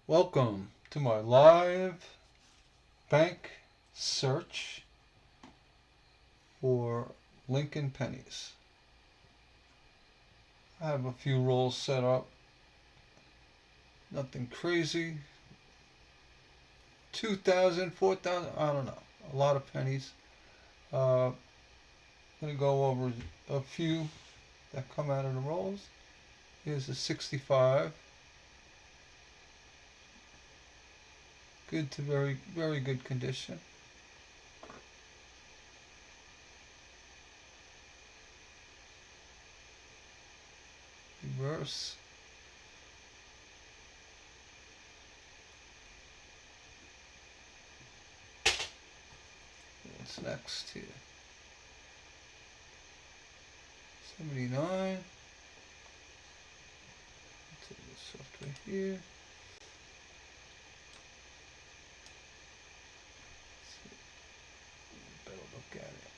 Welcome to my live bank search for Lincoln pennies. I have a few rolls set up, nothing crazy. 2,000, 4,000, I don't know, a lot of pennies. I'm going to go over a few that come out of the rolls. Here's a 65. Good to very, very good condition. Reverse. What's next here? 79. Take this off right here. Better look at it.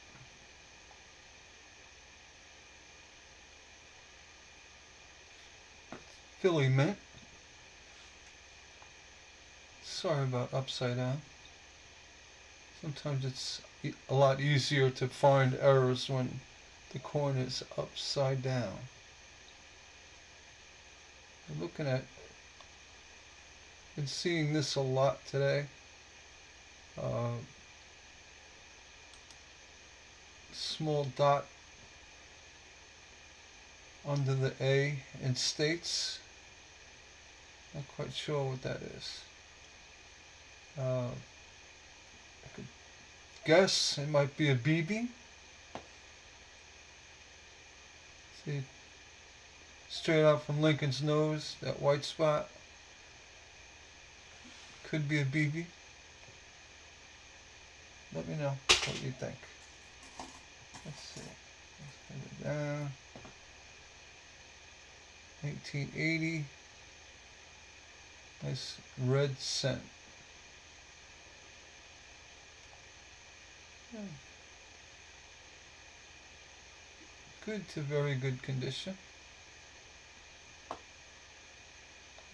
Philly mint. Sorry about upside down. Sometimes it's a lot easier to find errors when the coin is upside down. I'm looking at, been seeing this a lot today. Small dot under the A in states. Not quite sure what that is. I could guess it might be a BB. See, straight out from Lincoln's nose, that white spot. Could be a BB. Let me know what you think. Let's see. Let's put it down. 1880. Nice red cent. Good to very good condition.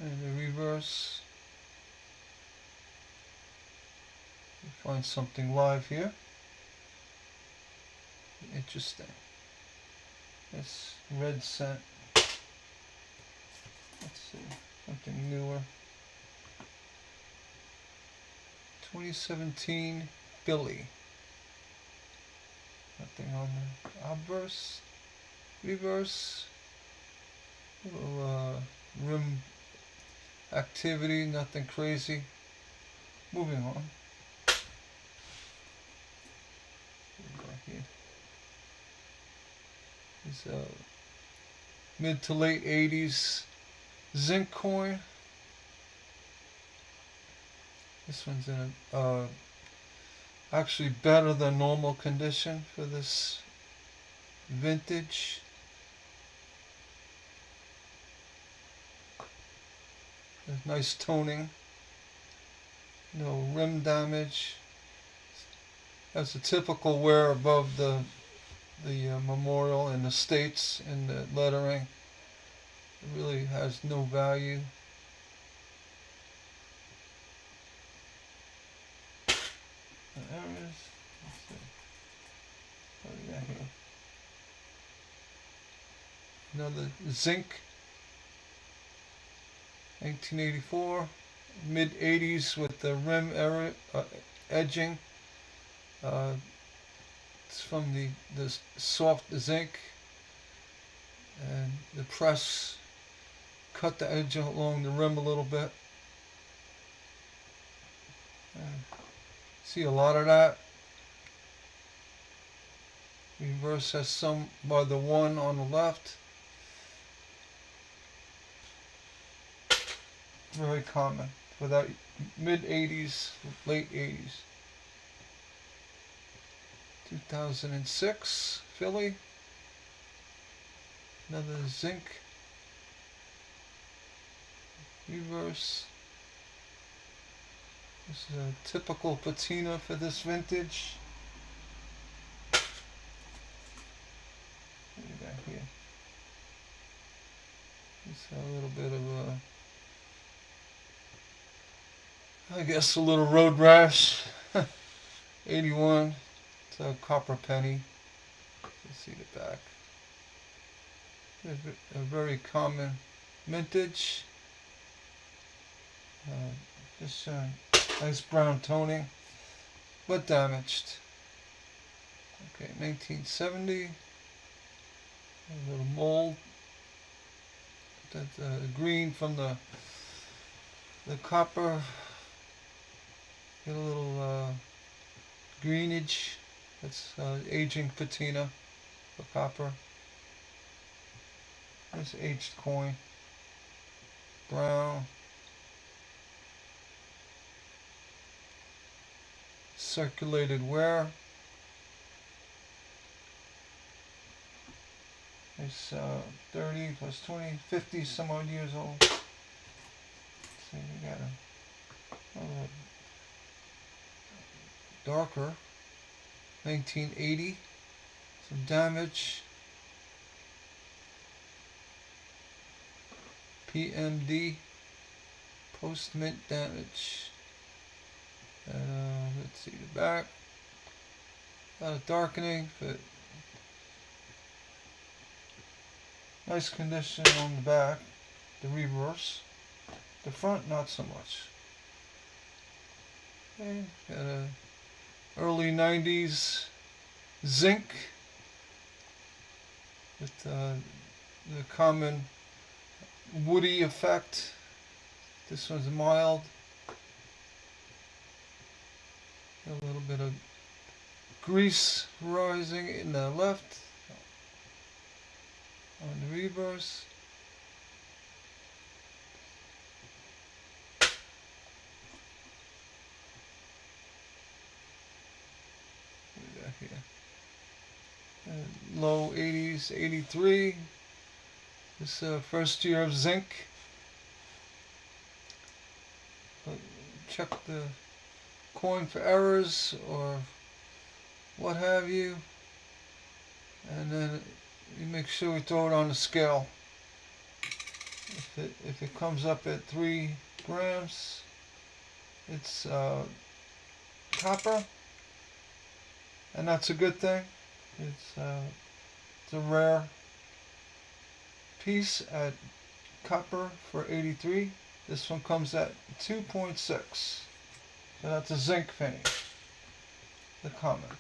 And the reverse. Find something live here. Interesting. This red cent. Let's see. Something newer. 2017 Philly. Nothing on the obverse. Reverse. Little rim activity. Nothing crazy. Moving on. Here. It's a mid to late 80s zinc coin. This one's in a actually better than normal condition for this vintage. There's nice toning, no rim damage. Has a typical wear above the memorial in the states and the lettering. It really has no value. There it is. Let's see. What do we got here? Another zinc. 1984. Mid 80s with the rim edging. It's from the soft zinc, and the press cut the edge along the rim a little bit. See a lot of that. Reverse has some by the one on the left. Very common for that mid 80s, late 80s. 2006 Philly. Another zinc. Reverse. This is a typical patina for this vintage. What do we got here? Just a little bit of a I guess a little road rash. 81. It's a copper penny. Let's see the back. A very common mintage. Just nice brown toning, but damaged. Okay, 1970. A little mold. That green from the copper. Get a little greenage. That's aging patina for copper. Nice aged coin. Brown. Circulated wear. It's 30 plus 20, 50 some odd years old. Let's see, we got a darker, 1980, some damage. PMD, post mint damage. Let's see the back. A lot of darkening, but nice condition on the back. The reverse. The front, not so much. Okay, got a early 90s zinc with the common woody effect. This one's mild. A little bit of grease rising in the left on the reverse. What do we got here? Low 80s, 83. This first year of zinc. Check the coin for errors or what have you, and then you make sure we throw it on the scale. If it comes up at 3 grams, it's copper, and that's a good thing. It's a rare piece at copper for 83. This one comes at 2.6. So that's a zinc penny. The common.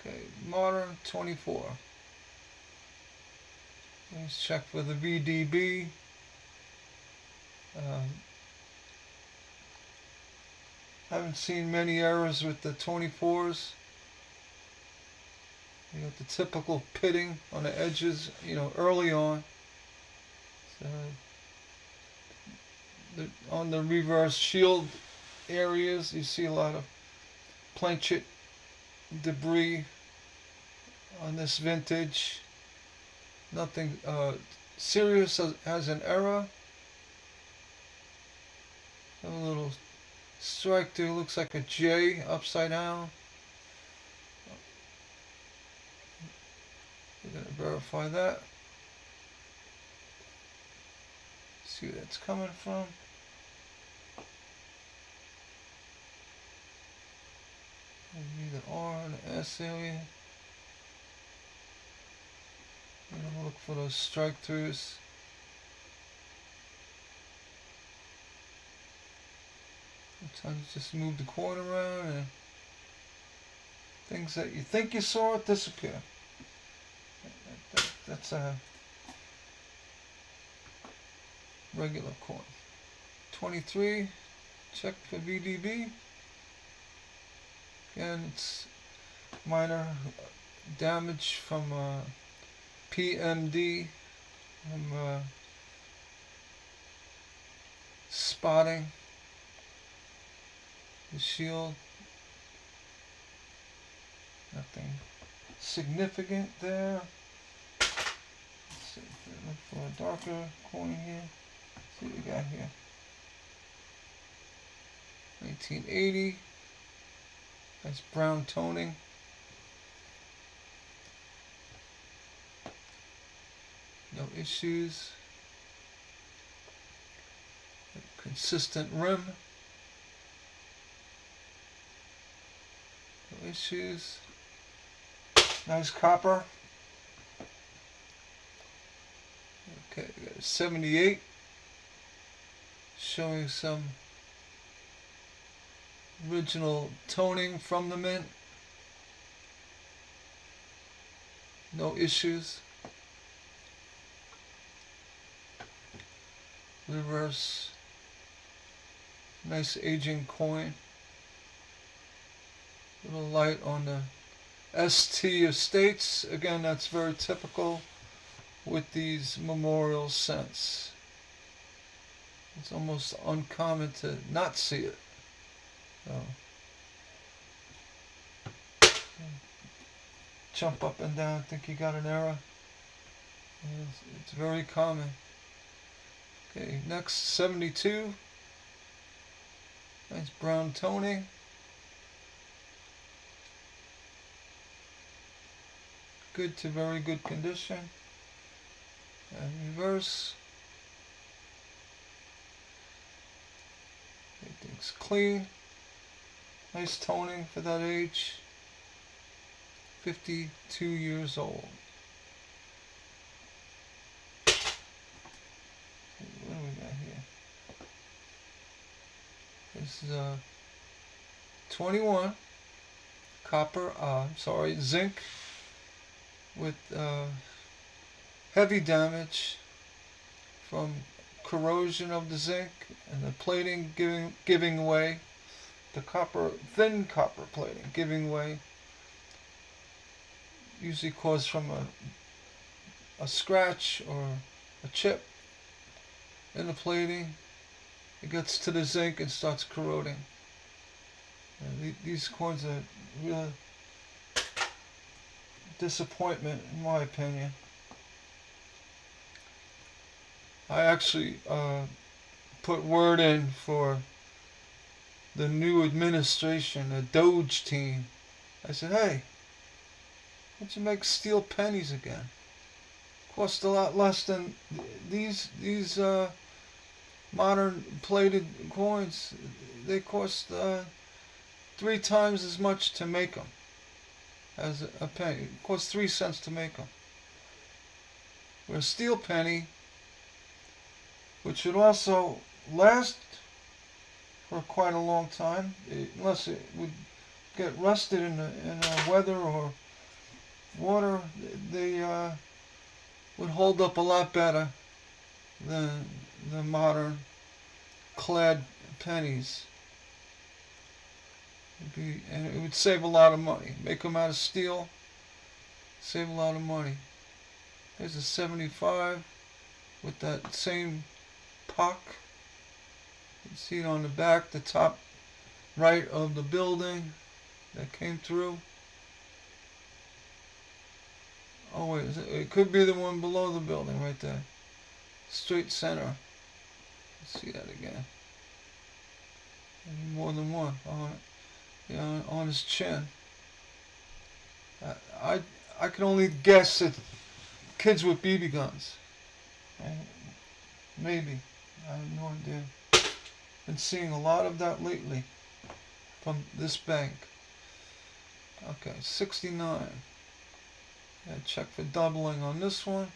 Okay, modern 24. Let's check for the VDB. Haven't seen many errors with the 24s. You got the typical pitting on the edges, early on. So, on the reverse shield areas, you see a lot of planchet debris on this vintage. Nothing serious as an error. A little strike there, looks like a J upside down. We're going to verify that. See where that's coming from. Maybe the R and the S area. I'm going to look for those strike throughs. Sometimes you just move the coin around and things that you think you saw disappear. That's a regular coin. 23, check for VDB. Again, it's minor damage from PMD, from spotting the shield. Nothing significant there. Let's see if we look for a darker coin here. See what we got here. 1980. Nice brown toning. No issues. Consistent rim. No issues. Nice copper. Okay, we got a 78. Showing some original toning from the mint. No issues. Reverse. Nice aging coin. Little light on the ST Estates. Again, that's very typical with these memorial cents. It's almost uncommon to not see it. So, jump up and down, think you got an error. It's very common. Okay, next 72. Nice brown toning. Good to very good condition. And reverse. Everything's clean. Nice toning for that age. 52 years old. What do we got here? This is 21 copper, zinc with heavy damage from corrosion of the zinc and the plating giving way, the thin copper plating giving way, usually caused from a scratch or a chip in the plating. It gets to the zinc and starts corroding. These coins are real disappointment in my opinion. I actually put word in for the new administration, the Doge team. I said, hey, why don't you make steel pennies again? Cost a lot less than these modern plated coins. They cost 3 times as much to make them as a penny. It costs 3 cents to make them. Where a steel penny, which should also last for quite a long time, unless it would get rusted in weather or water, they would hold up a lot better than the modern clad pennies. And it would save a lot of money. Make them out of steel, save a lot of money. There's a 75 with that same puck. You can see it on the back, the top right of the building that came through. Oh wait, it could be the one below the building right there. Straight center. Let's see that again. Maybe more than one on it. Yeah, on his chin. I can only guess at kids with BB guns. Maybe. I have no idea. Been seeing a lot of that lately from this bank. Okay, 69. Yeah, check for doubling on this one.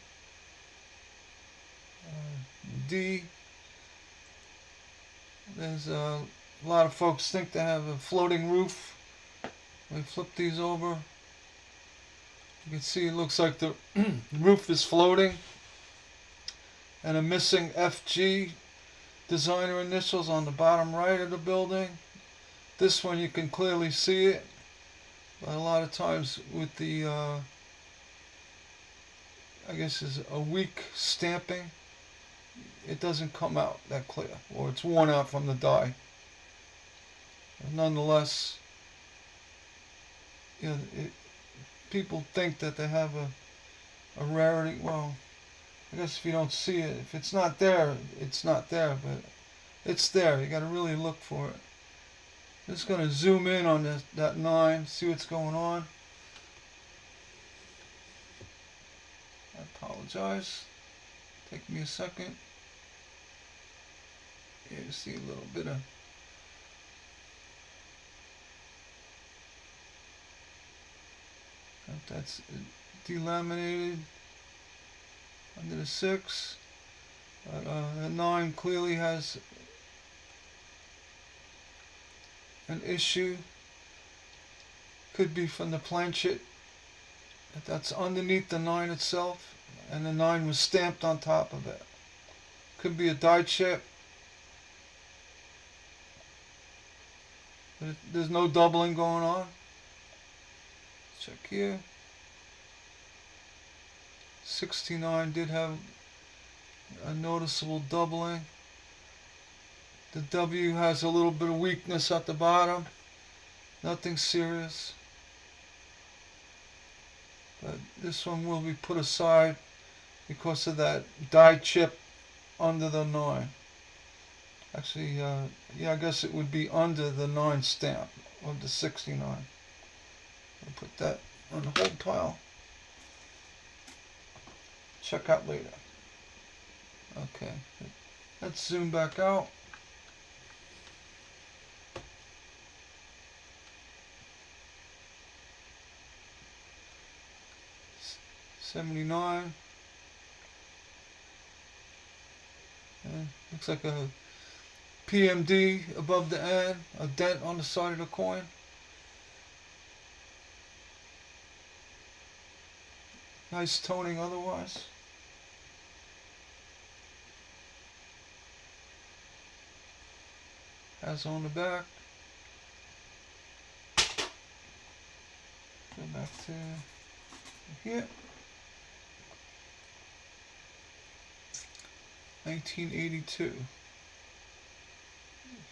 D. There's a lot of folks think they have a floating roof. We flip these over. You can see it looks like the roof is floating. And a missing FG designer initials on the bottom right of the building. This one you can clearly see it. But a lot of times with the, I guess is a weak stamping, it doesn't come out that clear. Or it's worn out from the dye. Nonetheless, you know, people think that they have a rarity. Well, I guess if you don't see it, if it's not there, it's not there, but it's there. You got to really look for it. Just going to zoom in on that 9, see what's going on. I apologize. Take me a second. Here you see a little bit of that's delaminated under the 6. The 9 clearly has an issue. Could be from the planchet that's underneath the 9 itself, and the 9 was stamped on top of it. Could be a die chip. There's no doubling going on. Check here. 69 did have a noticeable doubling. The W has a little bit of weakness at the bottom. Nothing serious. But this one will be put aside because of that die chip under the 9. Actually, yeah, I guess it would be under the 9 stamp of the 69. I'll put that on the hold pile. Check out later. Okay, let's zoom back out. $79. And looks like a PMD above the N, a dent on the side of the coin. Nice toning otherwise. As on the back. Go back to here. 1982. If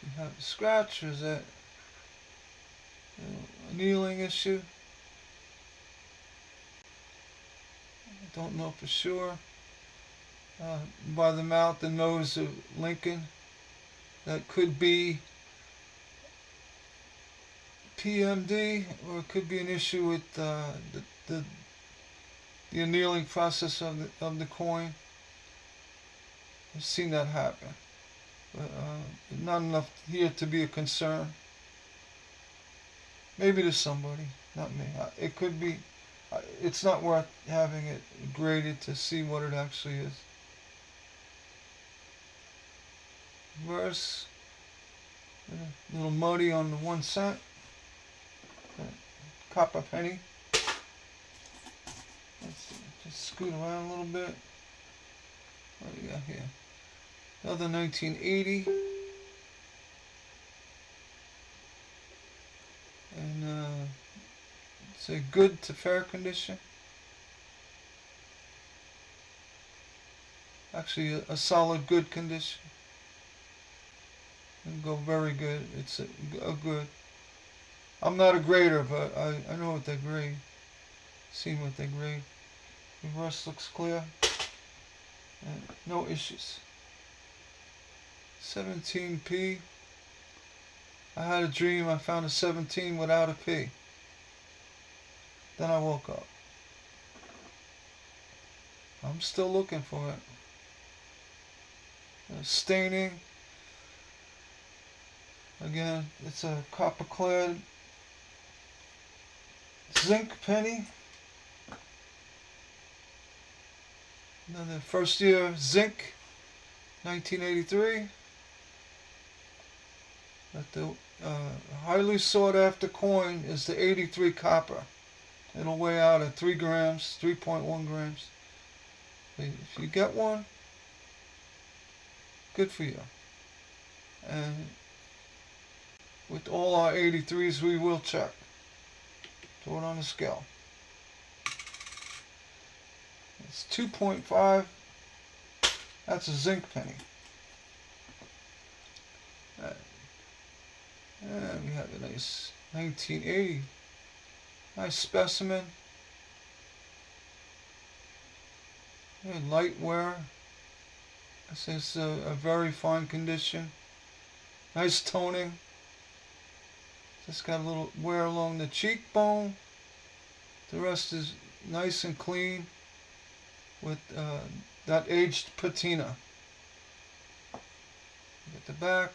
you have a scratch, or is that a annealing issue? I don't know for sure. By the mouth, the nose of Lincoln. That could be PMD, or it could be an issue with the annealing process of the coin. I've seen that happen, but not enough here to be a concern. Maybe to somebody, not me. It could be. It's not worth having it graded to see what it actually is. Verse, a little muddy on the 1 cent. Copper penny. Let's just scoot around a little bit. What do we got here? Another 1980. And it's a good to fair condition. Actually, a solid good condition. It'll go very good. It's a good. I'm not a grader, but I know what they grade. Seen what they grade. Reverse looks clear. And no issues. 17p. I had a dream I found a 17 without a P. Then I woke up. I'm still looking for it. Staining. Again, it's a copper clad zinc penny. Another first year zinc, 1983. But the highly sought after coin is the 83 copper. It'll weigh out at 3 grams, 3.1 grams. If you get one, good for you. And with all our 83s, we will check. Throw it on the scale. It's 2.5. That's a zinc penny. And we have a nice 1980. Nice specimen. And light wear. This is a very fine condition. Nice toning. Just got a little wear along the cheekbone. The rest is nice and clean with that aged patina. Get to back.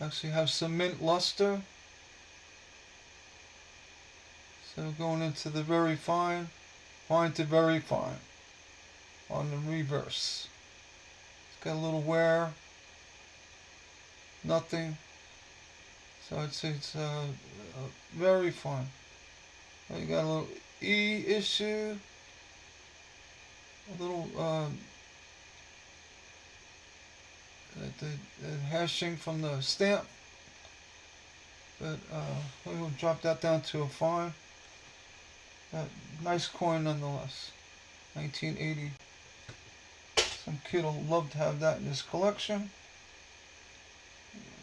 Actually have some mint luster. So going into the very fine, fine to very fine on the reverse. It's got a little wear, nothing. So I'd say it's very fine. You got a little E issue, a little the hashing from the stamp, but we'll drop that down to a fine. Nice coin nonetheless. 1980. Some kid will love to have that in his collection.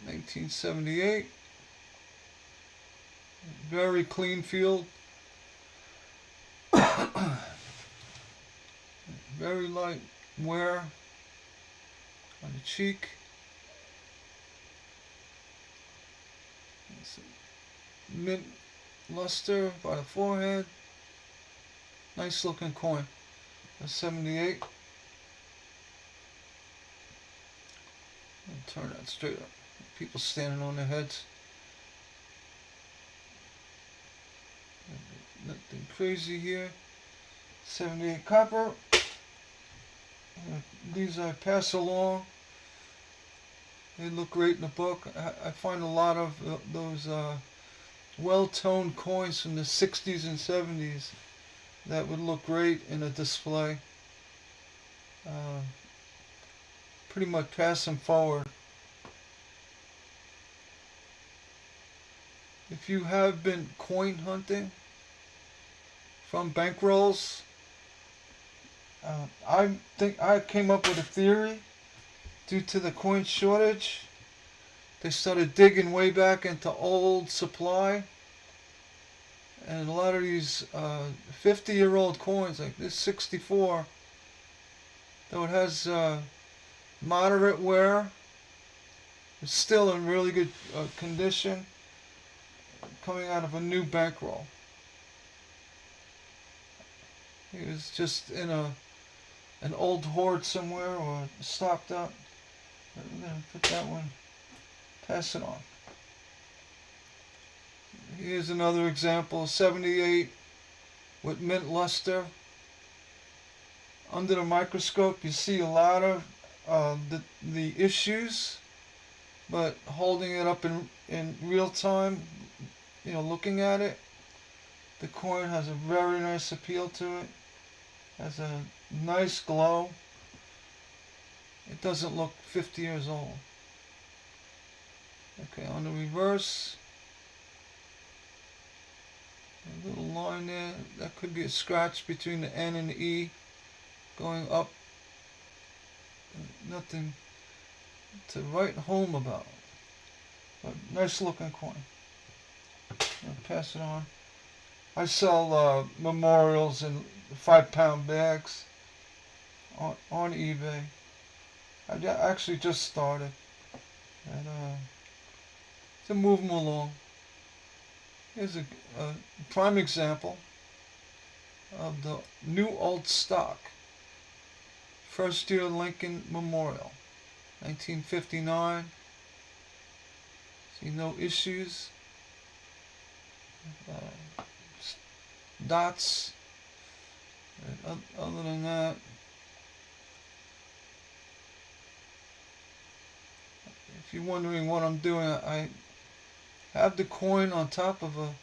1978. Very clean field. Very light wear on the cheek. Mint luster by the forehead. Nice looking coin. That's 78. I'll turn that straight up. People standing on their heads. Nothing crazy here. 78 copper. These I pass along. They look great in the book. I find a lot of those well-toned coins from the 60s and 70s that would look great in a display. Pretty much pass them forward. If you have been coin hunting from bankrolls, I think I came up with a theory. Due to the coin shortage, they started digging way back into old supply, and a lot of these 50-year-old coins, like this 64, though it has moderate wear, it's still in really good condition, coming out of a new bankroll. It was just in an old hoard somewhere or stocked up. I'm going to put that one, pass it on. Here's another example, 78 with mint luster. Under the microscope you see a lot of the issues, but holding it up in real time, looking at it, the coin has a very nice appeal to it. Has a nice glow. It doesn't look 50 years old. Okay, on the reverse, a little line there. That could be a scratch between the N and the E going up. Nothing to write home about. But nice looking coin. I'll pass it on. I sell memorials in 5-pound bags on eBay. I actually just started, and to move them along. Here's a prime example of the new old stock. First year Lincoln Memorial, 1959. See, no issues. Dots. Other than that, if you're wondering what I'm doing, I have the coin on top of a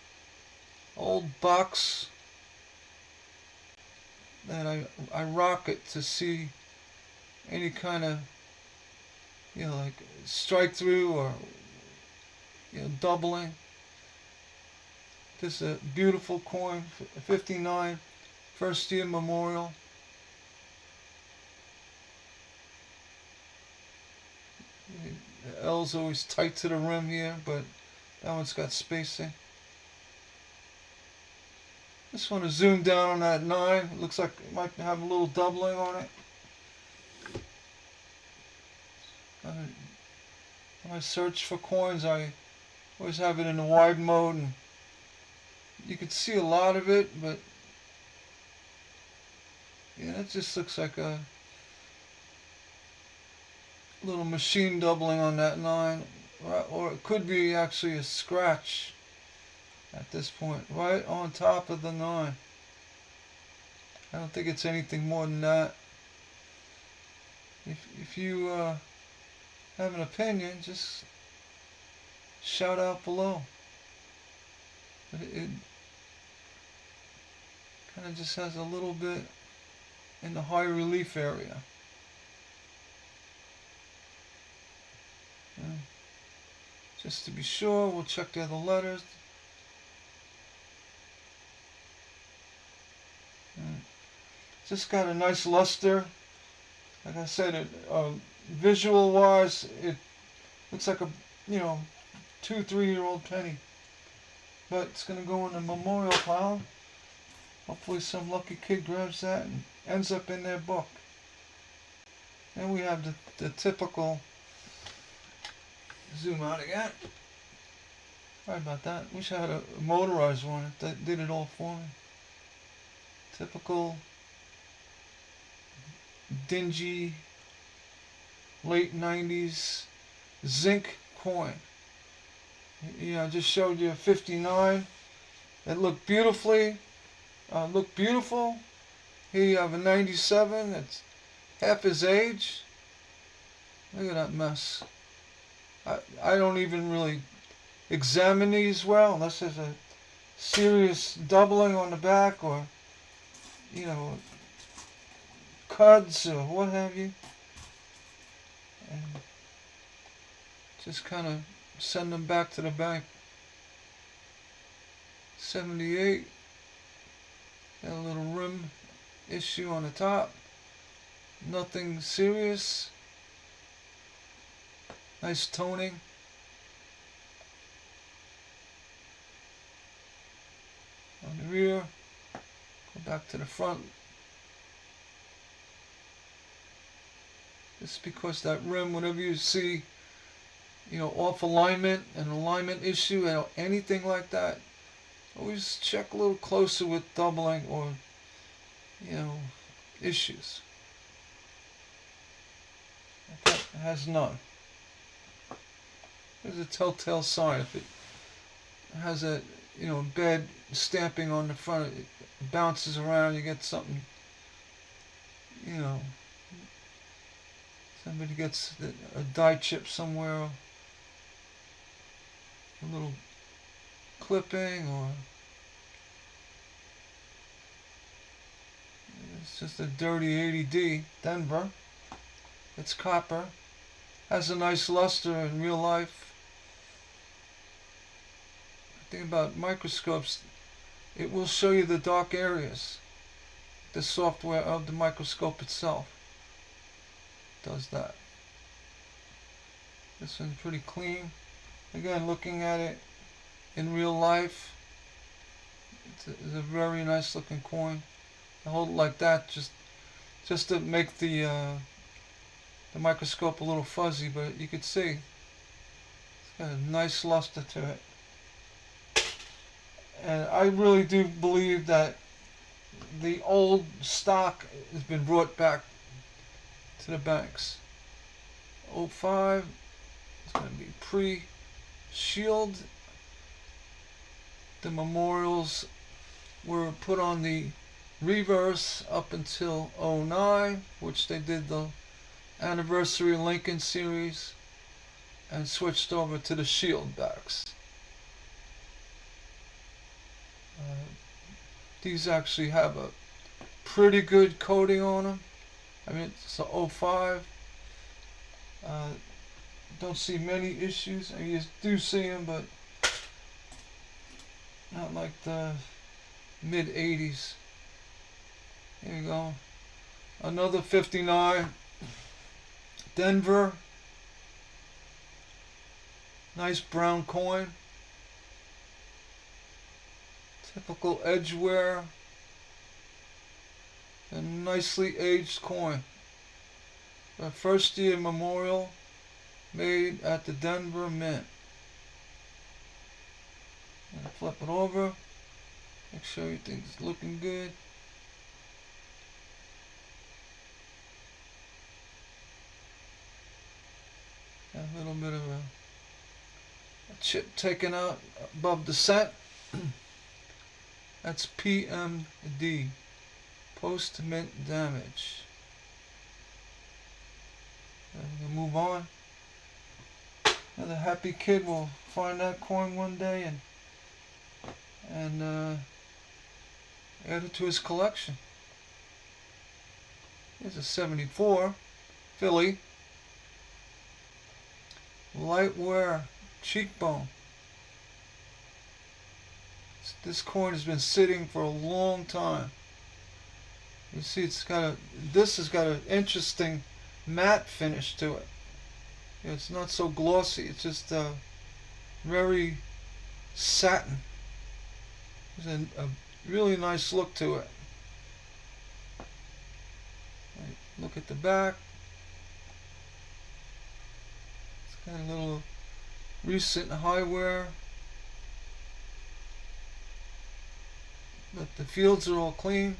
old box that I rock it to see any kind of like strike through or doubling. This is a beautiful coin, 59, first year memorial. The L's always tight to the rim here, but that one's got spacing. This one is zoomed down on that 9. It looks like it might have a little doubling on it. When I search for coins, I always have it in the wide mode, and you can see a lot of it, but yeah, it just looks like a little machine doubling on that 9, or it could be actually a scratch at this point, right on top of the 9. I don't think it's anything more than that. If you have an opinion, just shout out below. But it kind of just has a little bit in the high relief area. And just to be sure, we'll check the other letters. And just got a nice luster. Like I said, visual-wise, it looks like a 2-3-year-old penny. But it's going to go in the memorial pile. Hopefully some lucky kid grabs that and ends up in their book. And we have the typical, zoom out again. Sorry about that. Wish I had a motorized one that did it all for me. Typical dingy late 90s zinc coin. I just showed you a 59. It looked beautiful. Here you have a 97. It's half his age. Look at that mess. I don't even really examine these well unless there's a serious doubling on the back, or cuds or what have you, and just kind of send them back to the bank. 78, got a little rim issue on the top, nothing serious, nice toning. On the rear, go back to the front. Just because that rim, whenever you see, off alignment, an alignment issue, and anything like that, always check a little closer with doubling or, issues. That has none. There's a telltale sign. If it has a, bad stamping on the front, it bounces around, you get something, somebody gets a die chip somewhere, a little clipping, or it's just a dirty 80D Denver. It's copper, has a nice luster in real life. The thing about microscopes, it will show you the dark areas. The software of the microscope itself does that. This one's pretty clean. Again, looking at it in real life, it's a very nice looking coin. I hold it like that just to make the microscope a little fuzzy, but you can see it's got a nice luster to it. And I really do believe that the old stock has been brought back to the banks. 05, it's going to be pre-shield. The memorials were put on the reverse up until 09, which they did the anniversary Lincoln series and switched over to the shield backs. These actually have a pretty good coating on them. I mean, it's a 05. Don't see many issues. I do see them, but not like the mid 80s. Here you go. Another 59. Denver. Nice brown coin. Typical edge wear. A nicely aged coin. A first year memorial made at the Denver Mint. I'm gonna flip it over. Make sure everything's looking good. A little bit of a chip taken out above the cent. That's PMD, post mint damage. We'll move on. Another happy kid will find that coin one day and add it to his collection. Here's a 74 Philly light wear cheekbone. This coin has been sitting for a long time. You see, this has got an interesting matte finish to it. It's not so glossy. It's just very satin. There's a really nice look to it. Look at the back. It's got a little recent high wear. But the fields are all clean.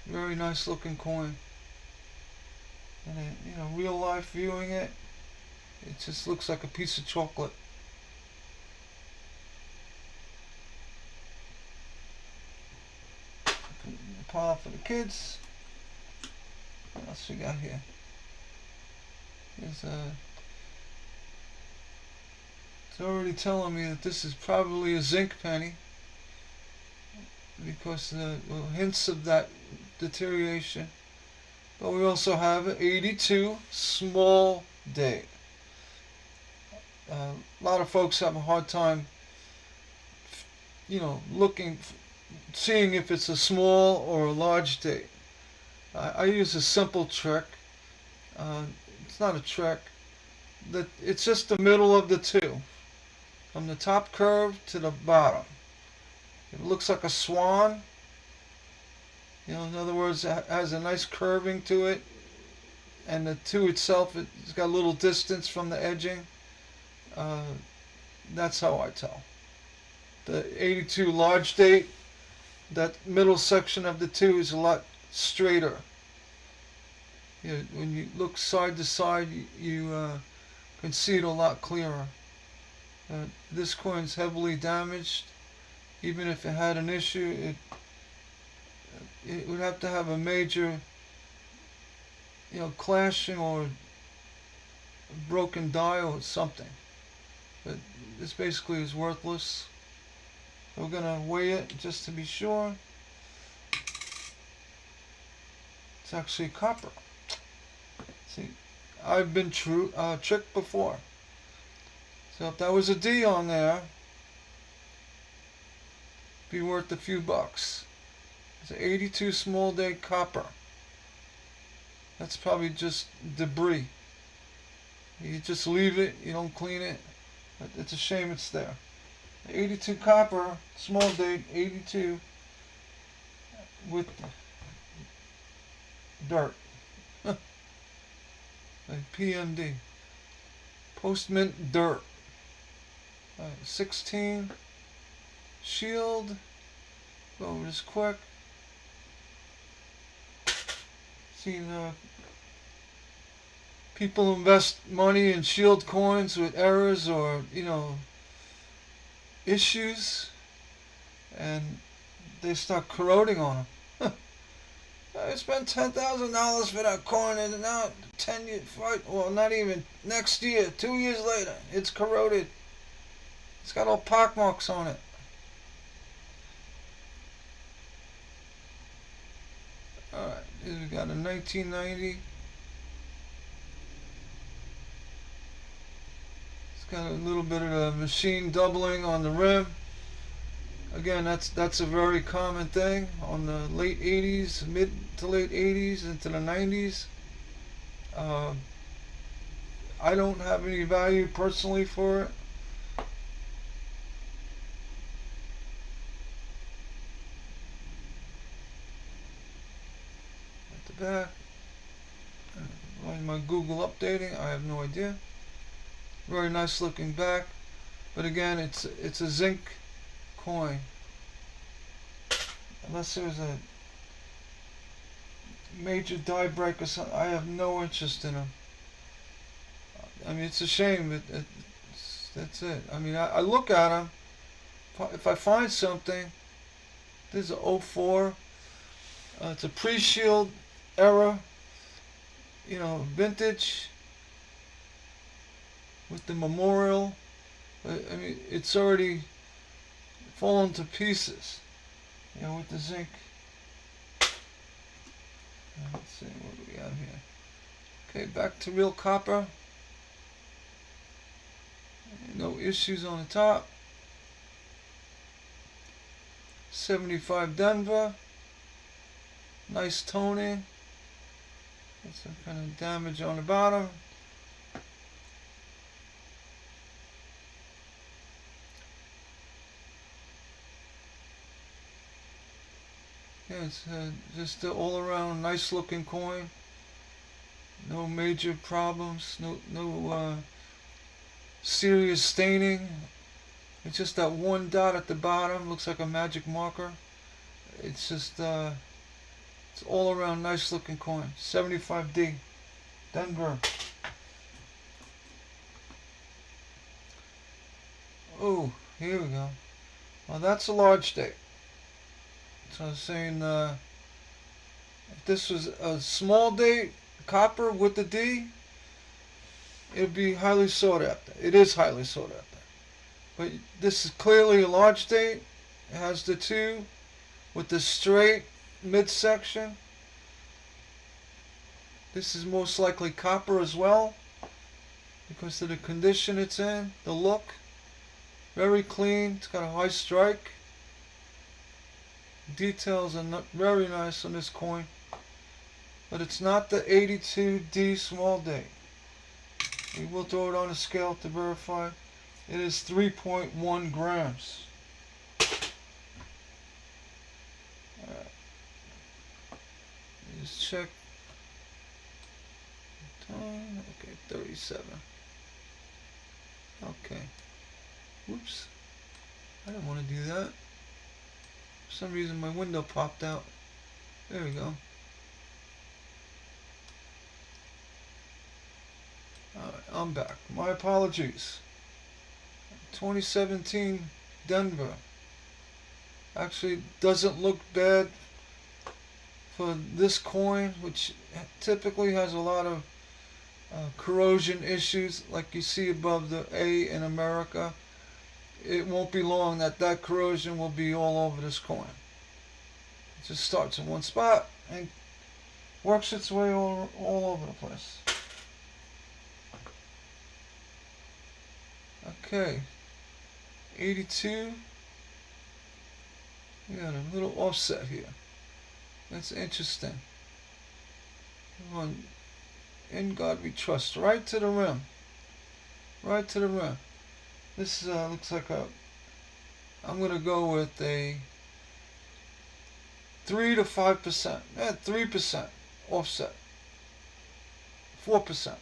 Very nice looking coin. And real life viewing it, it just looks like a piece of chocolate. Pile for the kids. What else we got here? It's already telling me that this is probably a zinc penny, because the hints of that deterioration. But we also have an 82 small date. A lot of folks have a hard time, seeing if it's a small or a large date. I use a simple trick. It's not a trick. It's just the middle of the two, from the top curve to the bottom. It looks like a swan. In other words, it has a nice curving to it, and the two itself, it's got a little distance from the edging. That's how I tell. The 82 large date, that middle section of the two is a lot straighter. When you look side to side, you can see it a lot clearer. This coin's heavily damaged. Even if it had an issue, it would have to have a major, clashing or broken die or something. But this basically is worthless. We're gonna weigh it just to be sure. It's actually copper. See, I've been tricked before. So if that was a D on there, it'd be worth a few bucks. It's an 82 small date copper. That's probably just debris. You just leave it, you don't clean it. But it's a shame it's there. 82 copper, small date, 82 with dirt. Like PMD. Post mint dirt. 16. Shield. Go over this quick. See, people invest money in shield coins with errors or, issues, and they start corroding on them. I spent $10,000 for that coin, and now 10 years, well, not even, next year, 2 years later, it's corroded. It's got all pockmarks on it. Alright, we got a 1990. It's got a little bit of a machine doubling on the rim. Again, that's a very common thing on the late 80s, mid to late 80s into the 90s. I don't have any value personally for it. At the back, why my Google updating? I have no idea. Very nice looking back, but again, it's a zinc coin. Unless there's a major die break or something, I have no interest in them. I mean, it's a shame, that's it. I mean, I look at them. If I find something, this is a '04. It's a pre-shield era, vintage with the memorial. I mean, it's already fallen to pieces, with the zinc. Let's see, what do we have here? Okay, back to real copper. No issues on the top. 75 Denver. Nice toning. Got some kind of damage on the bottom. Yeah, it's just an all-around nice looking coin. No major problems. No serious staining. It's just that one dot at the bottom. Looks like a magic marker. It's just it's all around nice looking coin. 75D Denver. Oh, here we go. Well, that's a large date. So I was saying, if this was a small date, copper with the D, it'd be highly sought after. It is highly sought after. But this is clearly a large date. It has the 2 with the straight midsection. This is most likely copper as well because of the condition it's in, the look. Very clean. It's got a high strike. Details are not very nice on this coin. But it's not the 82D small date. We will throw it on a scale to verify. It is 3.1 grams. Alright. Just check. Time. Okay, 37. Okay. Whoops. I didn't want to do that. For some reason my window popped out. There we go. Alright, I'm back. My apologies. 2017 Denver. Actually doesn't look bad for this coin, which typically has a lot of corrosion issues like you see above the A in America. It won't be long that corrosion will be all over this coin. It just starts in one spot and works its way all over the place. Okay, 82. We got a little offset here. That's interesting. In God we trust. Right to the rim. Right to the rim. This looks like I'm going to go with a 3 to 5%. 3% offset. 4%.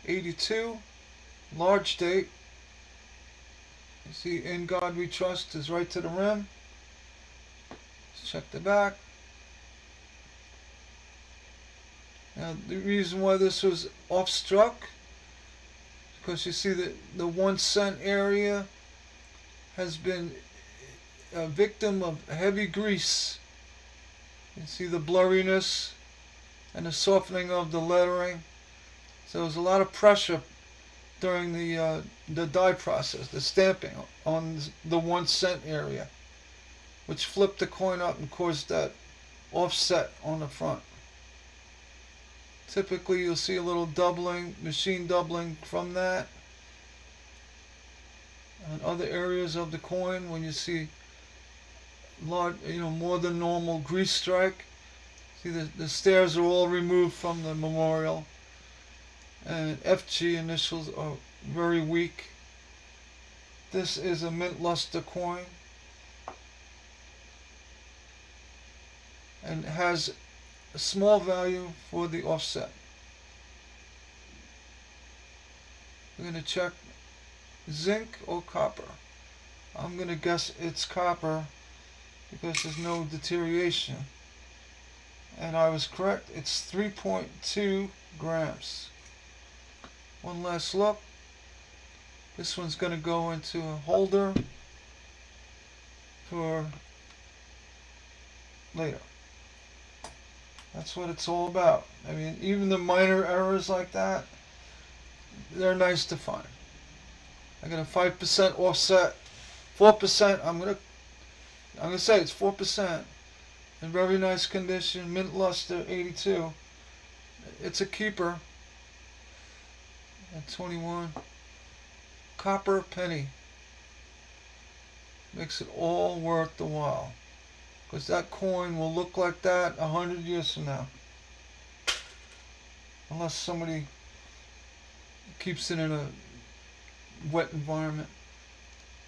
82. Large date. You see, in God we trust is right to the rim. Let's check the back. Now, the reason why this was off struck, because you see that the 1 cent area has been a victim of heavy grease. You see the blurriness and the softening of the lettering. So there was a lot of pressure during the die process, the stamping on the 1 cent area, which flipped the coin up and caused that offset on the front. Typically you'll see a little doubling, machine doubling from that. On other areas of the coin, when you see large, more than normal grease strike, see the stairs are all removed from the memorial. And FG initials are very weak. This is a mint luster coin and has a small value for the offset. We're going to check zinc or copper. I'm going to guess it's copper because there's no deterioration. And I was correct. It's 3.2 grams. One last look. This one's going to go into a holder for later. That's what it's all about. I mean, even the minor errors like that, they're nice to find. I got a 5% offset, 4%. I'm gonna say it's 4%. In very nice condition, mint luster, 82. It's a keeper. At 21. Copper penny. Makes it all worth the while. Because that coin will look like that 100 years from now. Unless somebody keeps it in a wet environment.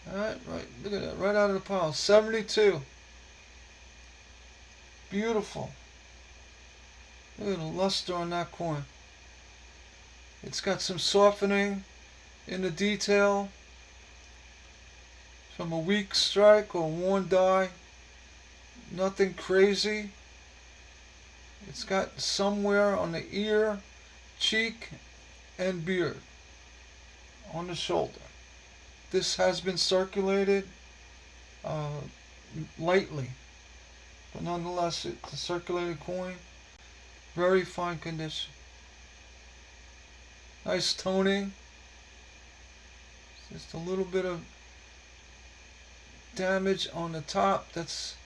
Alright, right, look at that, right out of the pile. 72. Beautiful. Look at the luster on that coin. It's got some softening in the detail from a weak strike or worn die. Nothing crazy. It's got somewhere on the ear, cheek, and beard on the shoulder. This has been circulated lightly, but nonetheless it's a circulated coin. Very fine condition. Nice toning. Just a little bit of damage on the top. That's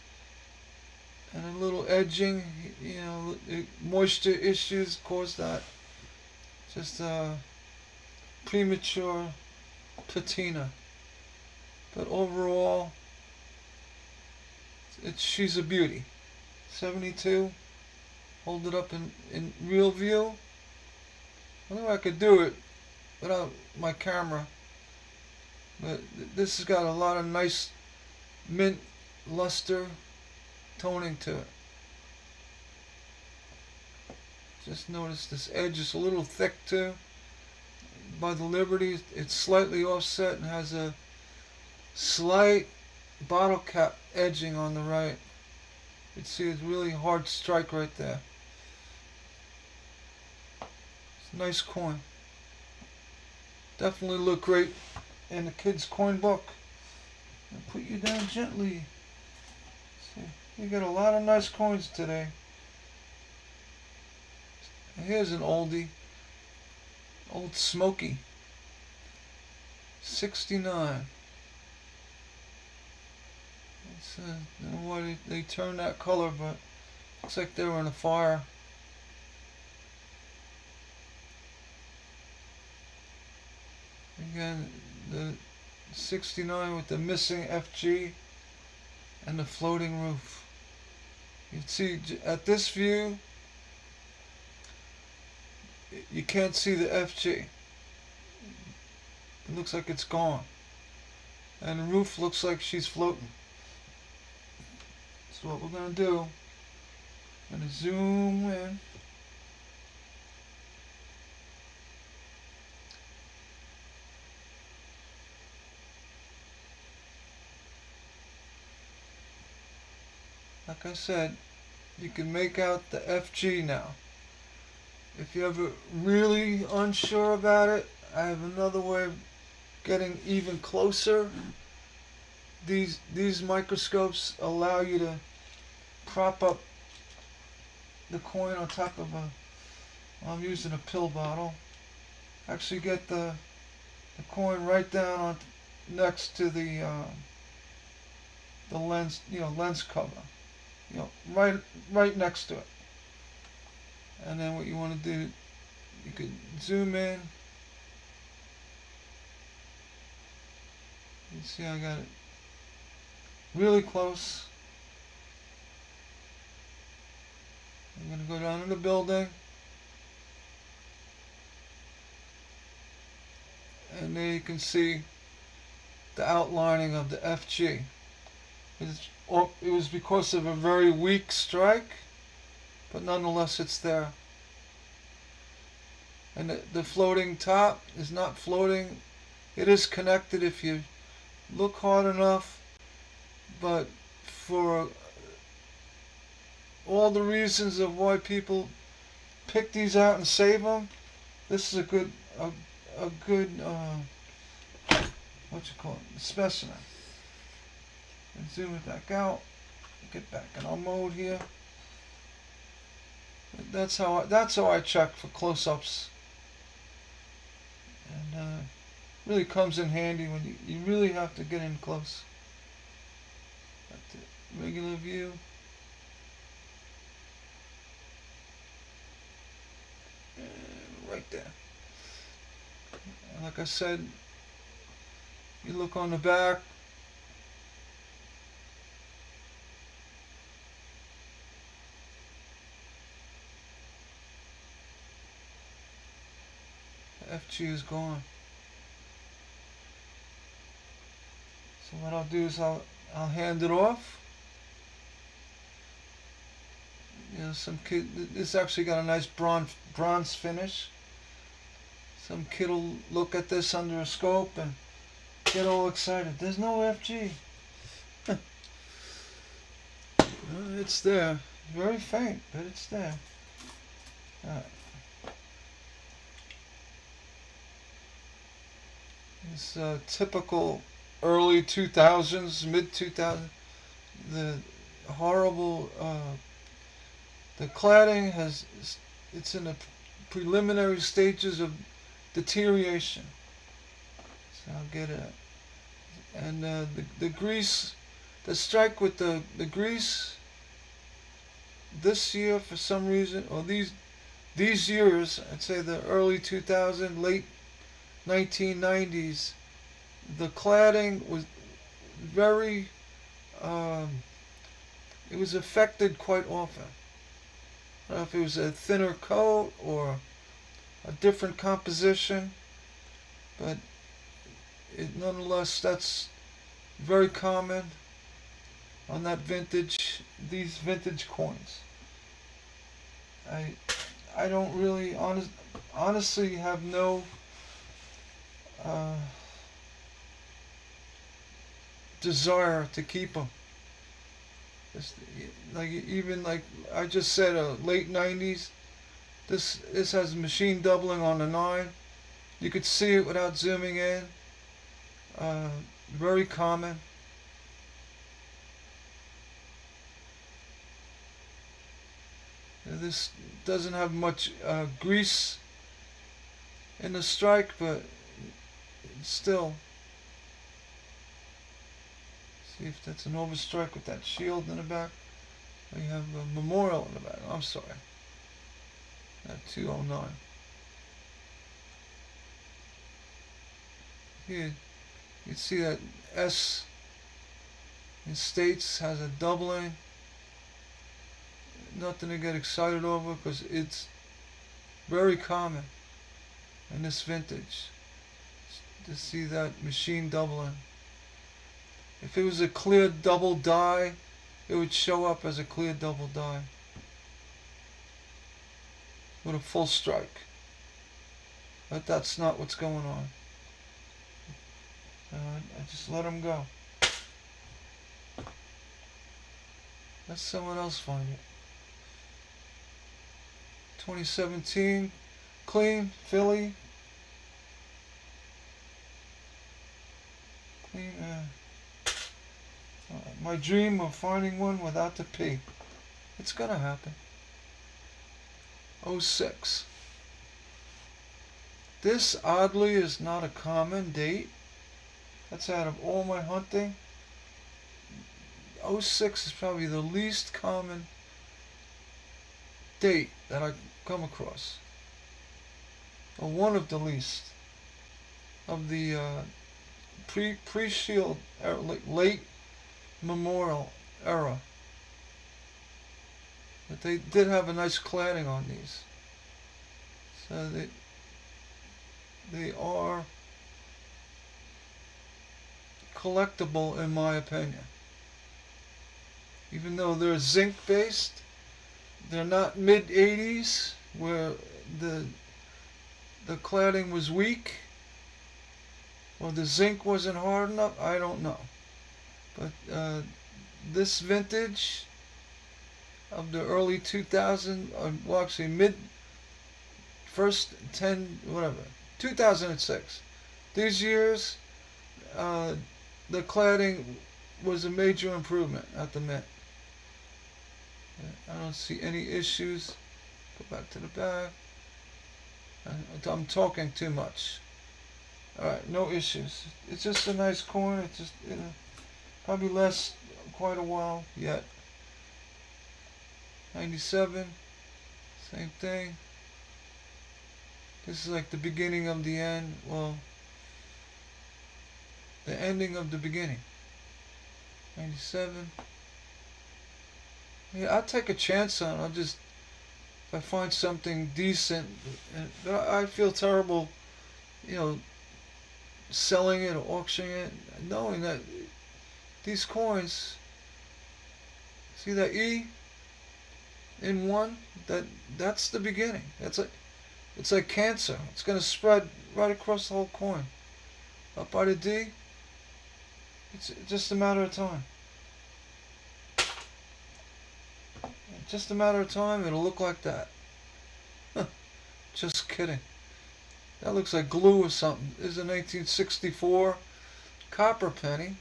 and a little edging. You know, moisture issues caused that. Just premature patina. But overall, she's a beauty. 72. Hold it up in real view. I don't know if I could do it without my camera. But this has got a lot of nice mint luster toning to it. Just notice this edge is a little thick too. By the Liberty, it's slightly offset and has a slight bottle cap edging on the right. You can see it's really hard strike right there. It's a nice coin. Definitely look great in the kids' coin book. I'll put you down gently. See, you got a lot of nice coins today. Here's an oldie. Old Smoky. 69. I don't know why they turned that color, but looks like they were in a fire. Again, the 69 with the missing FG and the floating roof. You can see at this view, you can't see the FG. It looks like it's gone. And the roof looks like she's floating. So what we're going to do, I'm going to zoom in. Like I said, you can make out the FG now. If you're ever really unsure about it, I have another way of getting even closer. These microscopes allow you to prop up the coin on top of I'm using a pill bottle. Actually get the coin right down on next to the lens, lens cover. Right next to it. And then what you want to do, you could zoom in. You see I got it really close. I'm going to go down in the building. And there you can see the outlining of the FG. It was because of a very weak strike, but nonetheless it's there. And the floating top is not floating. It is connected if you look hard enough, but for all the reasons of why people pick these out and save them, this is a good what you call it, specimen. And zoom it back out. Get back in our mode here. That's how I check for close-ups. And really comes in handy when you really have to get in close. At the regular view. And right there. And like I said, you look on the back. The FG is gone. So what I'll do is I'll hand it off. You know, some kid. This actually got a nice bronze finish. Some kid will look at this under a scope and get all excited. There's no FG. It's there. Very faint, but it's there. Alright. This typical early 2000s, mid 2000s, the horrible, the cladding it's in the preliminary stages of deterioration. So I'll get it. And the grease, the strike with the grease this year for some reason, or these years, I'd say the early 2000s, late 1990s, the cladding was very, it was affected quite often. I don't know if it was a thinner coat or a different composition, but nonetheless, that's very common on that vintage, these vintage coins. I don't really honestly have no desire to keep them. Even like I just said, late 90s. This has machine doubling on the 9. You could see it without zooming in. Very common. This doesn't have much grease in the strike, but still. See if that's an overstrike with that shield in the back. We have a memorial in the back. I'm sorry. That 209. Here, you see that S in States has a doubling. Nothing to get excited over because it's very common in this vintage to see that machine doubling. If it was a clear double die, it would show up as a clear double die with a full strike. But that's not what's going on. I just let them go. Let someone else find it. 2017, clean, Philly. Clean, my dream of finding one without the P. It's gonna happen. 06. This oddly is not a common date. That's out of all my hunting. 06 is probably the least common date that I come across. Or one of the least of the pre-shield era, late memorial era. But they did have a nice cladding on these. So they are collectible in my opinion. Even though they're zinc based, they're not mid 80s where the cladding was weak or the zinc wasn't hard enough. I don't know. But this vintage of the early 2000s, well actually first 10, whatever, 2006. These years, uh, the cladding was a major improvement at the Mint. I don't see any issues. Go back to the back. I'm talking too much. Alright, no issues. It's just a nice coin. It just probably lasts quite a while yet. 97, same thing. This is like the beginning of the end. Well, the ending of the beginning. 97. Yeah, I'll take a chance on it. I'll just, if I find something decent, but I feel terrible, you know, selling it or auctioning it, knowing that these coins, see that E in one, that's the beginning. It's like cancer. It's going to spread right across the whole coin. Up by the D, it's just a matter of time. Just a matter of time, it'll look like that. Just kidding. That looks like glue or something. This is a 1964 copper penny.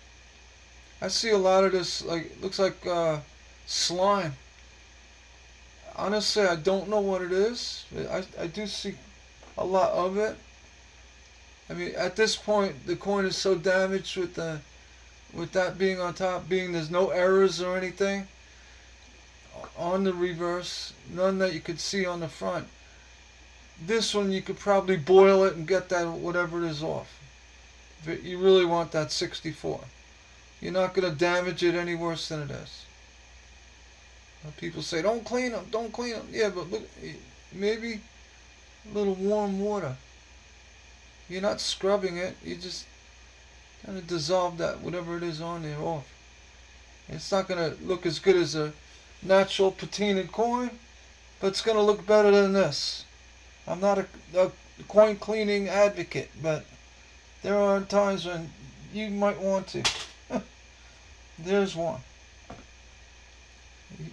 I see a lot of this, like, looks like slime. Honestly, I don't know what it is. I do see a lot of it. I mean, at this point, the coin is so damaged with that being on top, being there's no errors or anything on the reverse, none that you could see on the front. This one you could probably boil it and get that whatever it is off. But you really want that 64. You're not going to damage it any worse than it is. People say, don't clean them, don't clean them. Yeah, but look, maybe a little warm water. You're not scrubbing it. You just kind of dissolve that, whatever it is on there, off. It's not going to look as good as a natural patinaed coin, but it's going to look better than this. I'm not a coin cleaning advocate, but there are times when you might want to. There's one.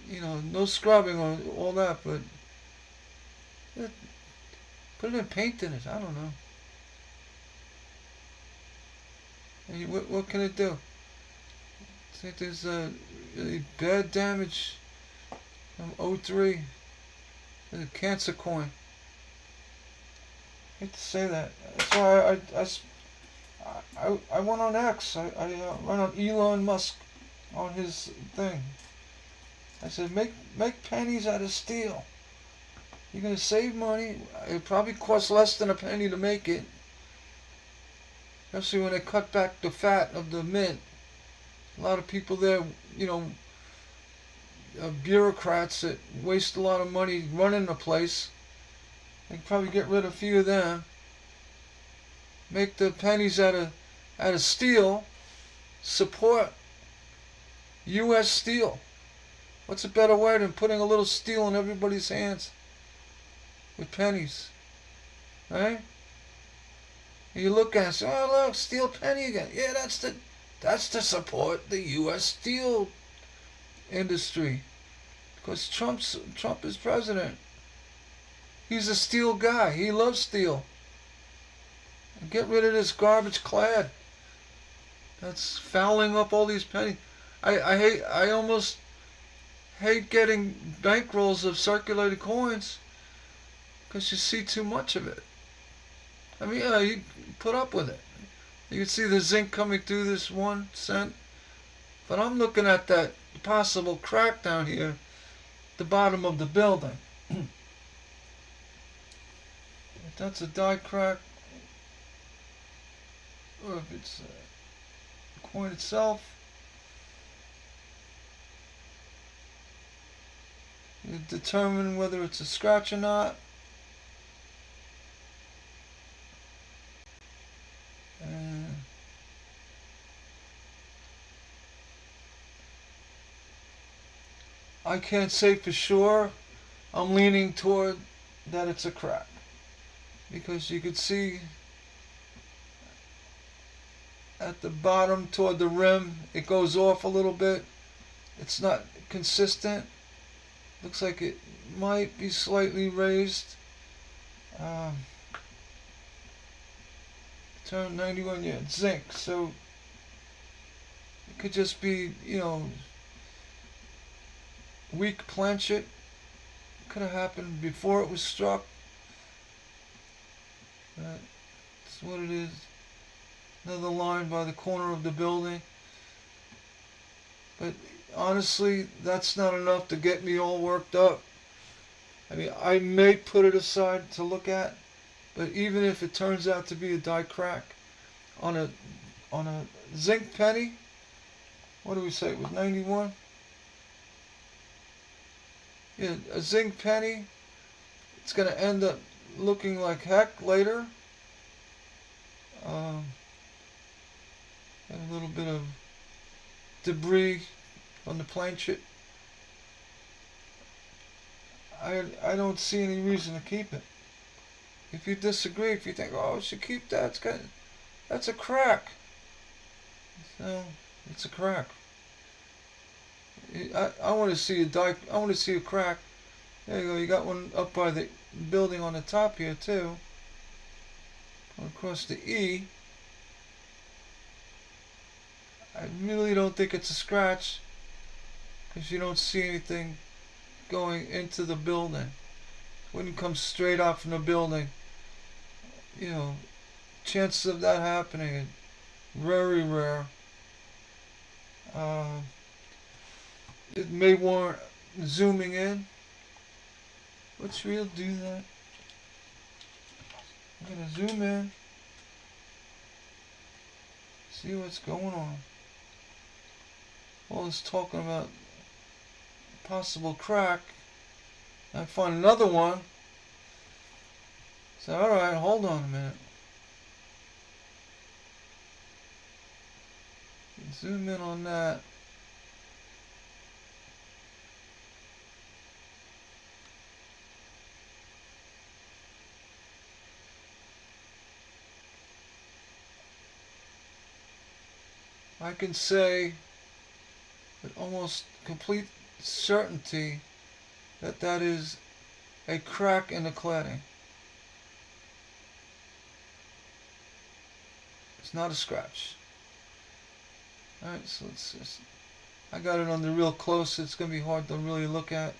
You know, no scrubbing or all that, but put it in paint in it. I don't know. And what can it do? I think there's really bad damage from 03. There's a cancer coin. I hate to say that. That's why I went on X. I went on Elon Musk on his thing. I said, make pennies out of steel. You're going to save money. It probably costs less than a penny to make it. Especially when they cut back the fat of the mint. A lot of people there, you know, bureaucrats that waste a lot of money running the place. They can probably get rid of a few of them. Make the pennies out of steel. Support U.S. steel. What's a better way than putting a little steel in everybody's hands with pennies, right? And you look at it and say, oh look, steel penny again. Yeah, that's to support the U.S. steel industry, because Trump is president. He's a steel guy. He loves steel. And get rid of this garbage clad that's fouling up all these pennies. I almost hate getting bankrolls of circulated coins because you see too much of it. I mean, you put up with it. You can see the zinc coming through this 1 cent. But I'm looking at that possible crack down here, the bottom of the building. If that's a die crack, or if it's the coin itself, you determine whether it's a scratch or not. I can't say for sure. I'm leaning toward that it's a crack, because you could see at the bottom toward the rim it goes off a little bit. It's not consistent. Looks like it might be slightly raised. turn 91, yeah, zinc. So it could just be, weak planchet. Could have happened before it was struck. That's what it is. Another line by the corner of the building. But honestly, that's not enough to get me all worked up. I mean, I may put it aside to look at, but even if it turns out to be a die crack on a zinc penny, what do we say? It was 91. Yeah, a zinc penny. It's gonna end up looking like heck later. Um, and a little bit of debris on the planchet. I don't see any reason to keep it. If you disagree, if you think, oh, I should keep that, that's a crack. So it's a crack. I want to see I want to see a crack. There you go. You got one up by the building on the top here too. Across the E. I really don't think it's a scratch because you don't see anything going into the building. When it comes straight out from the building, chances of that happening are very rare. It may warrant zooming in. Let's do that. I'm gonna zoom in, see what's going on. All this talking about possible crack. I find another one. So, alright, hold on a minute. Zoom in on that. I can say with almost complete certainty that that is a crack in the cladding. It's not a scratch. Alright, so I got it on the real close. It's going to be hard to really look at.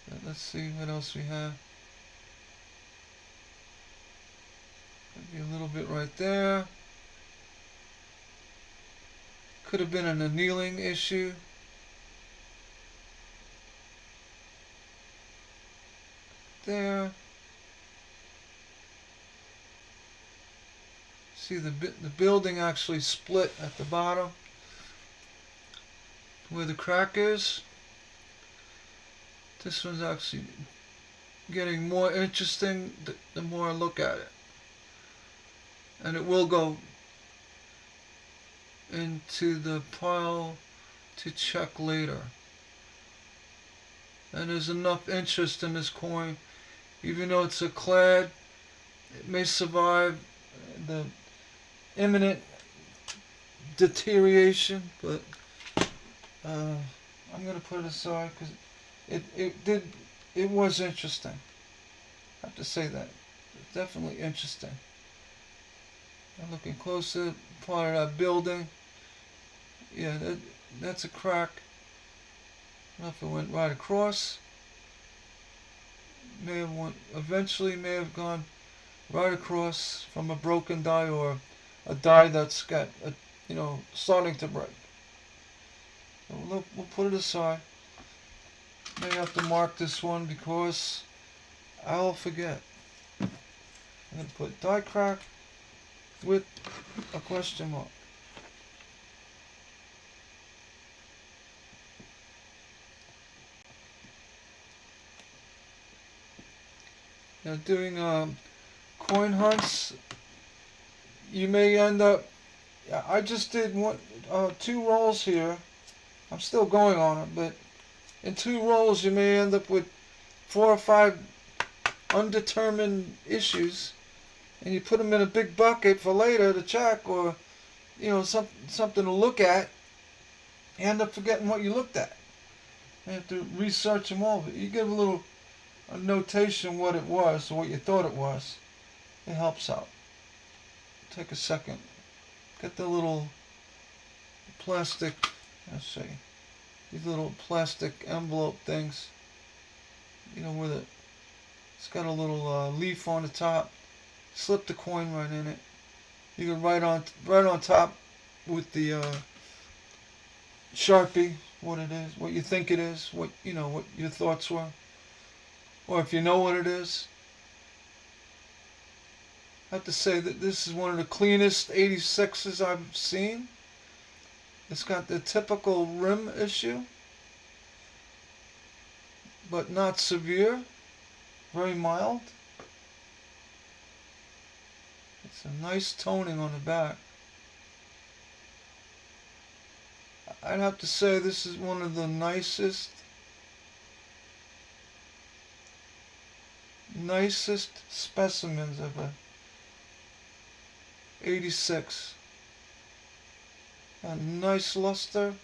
But let's see what else we have. Maybe a little bit right there. Could have been an annealing issue. There. See the building actually split at the bottom where the crack is. This one's actually getting more interesting the more I look at it. And it will go into the pile to check later. And there's enough interest in this coin, even though it's a clad, it may survive the imminent deterioration, but I'm going to put it aside because it was interesting. I have to say that. It's definitely interesting. I'm looking closer, part of that building. Yeah, that's a crack. I don't know if it went right across. Eventually may have gone right across from a broken die or a die that's got, starting to break. So we'll put it aside. May have to mark this one because I'll forget. I'm going to put die crack with a question mark. Now doing coin hunts, you may end up, I just did two rolls here. I'm still going on it, but in two rolls you may end up with 4 or 5 undetermined issues, and you put them in a big bucket for later to check, or something to look at. You end up forgetting what you looked at. You have to research them all. But you give a notation what it was or what you thought it was. It helps out. take a second. Get the little plastic, let's see, these little plastic envelope things. You know, where it's got a little leaf on the top. Slip the coin right in it. You can write on top with the Sharpie what it is, what you think it is, what your thoughts were, or if you know what it is. I have to say that this is one of the cleanest 86s I've seen. It's got the typical rim issue, but not severe, very mild. It's a nice toning on the back. I'd have to say this is one of the nicest specimens of a 86. A nice luster.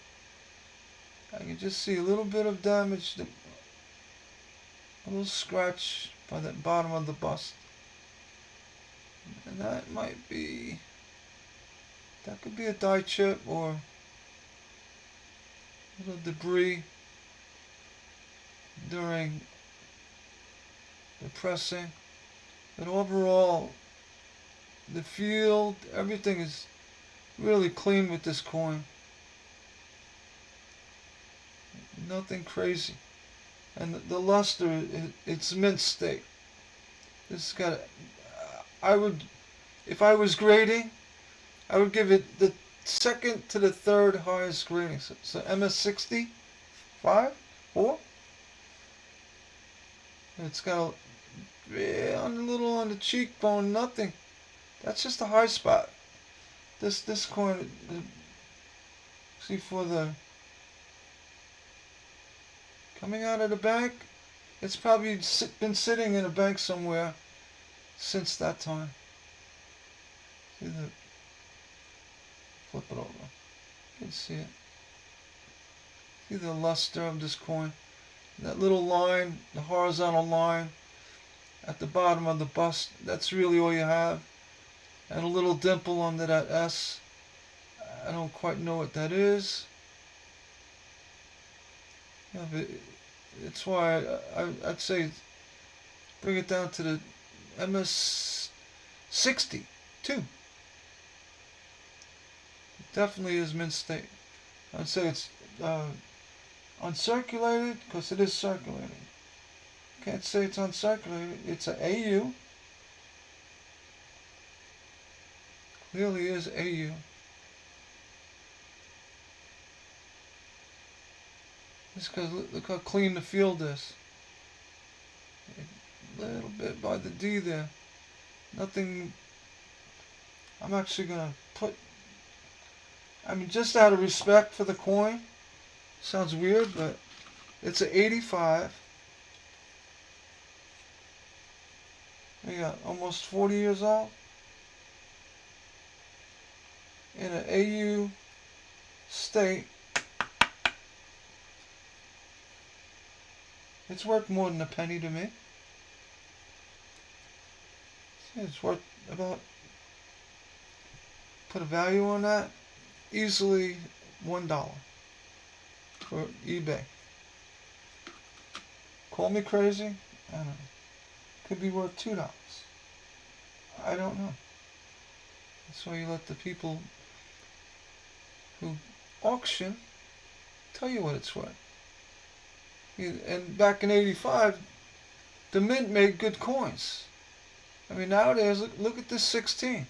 I can just see a little bit of damage, a little scratch by the bottom of the bust. And that could be a die chip or a little debris during the pressing. But overall, the feel, everything is really clean with this coin. Nothing crazy. And the luster, it's mint state. This got, if I was grading, I would give it the second to the third highest grading. So MS60, 5, 4. It's got a little on the cheekbone, nothing. That's just a high spot. This coin, see, for the coming out of the bank, it's probably been sitting in a bank somewhere since that time. See flip it over. You can see it. See the luster of this coin. That little line, the horizontal line at the bottom of the bust, that's really all you have. And a little dimple under that S. I don't quite know what that is. Yeah, but it's why I'd say bring it down to the MS60 too. It definitely is mint state. I'd say it's uncirculated because it is circulating. Can't say it's uncirculated. It's a AU. Clearly is AU. Just because look how clean the field is. A little bit by the D there. Nothing. I'm actually going to put, just out of respect for the coin. Sounds weird, but it's an 85. We got almost 40 years old. In an AU state. It's worth more than a penny to me. It's worth about, put a value on that, easily $1 for eBay. Call me crazy? I don't know. Could be worth $2. I don't know. That's why you let the people who auction tell you what it's worth. And back in '85, the mint made good coins. Nowadays, look at this 16.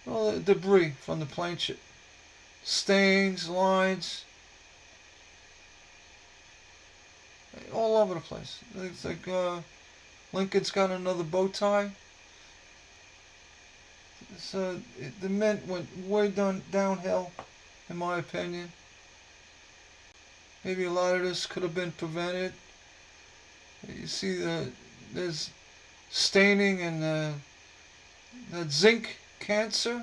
All the debris from the plane chip. Stains, lines. All over the place. It's like Lincoln's got another bow tie. So the mint went way downhill, in my opinion. Maybe a lot of this could have been prevented. You see there's staining and that zinc cancer,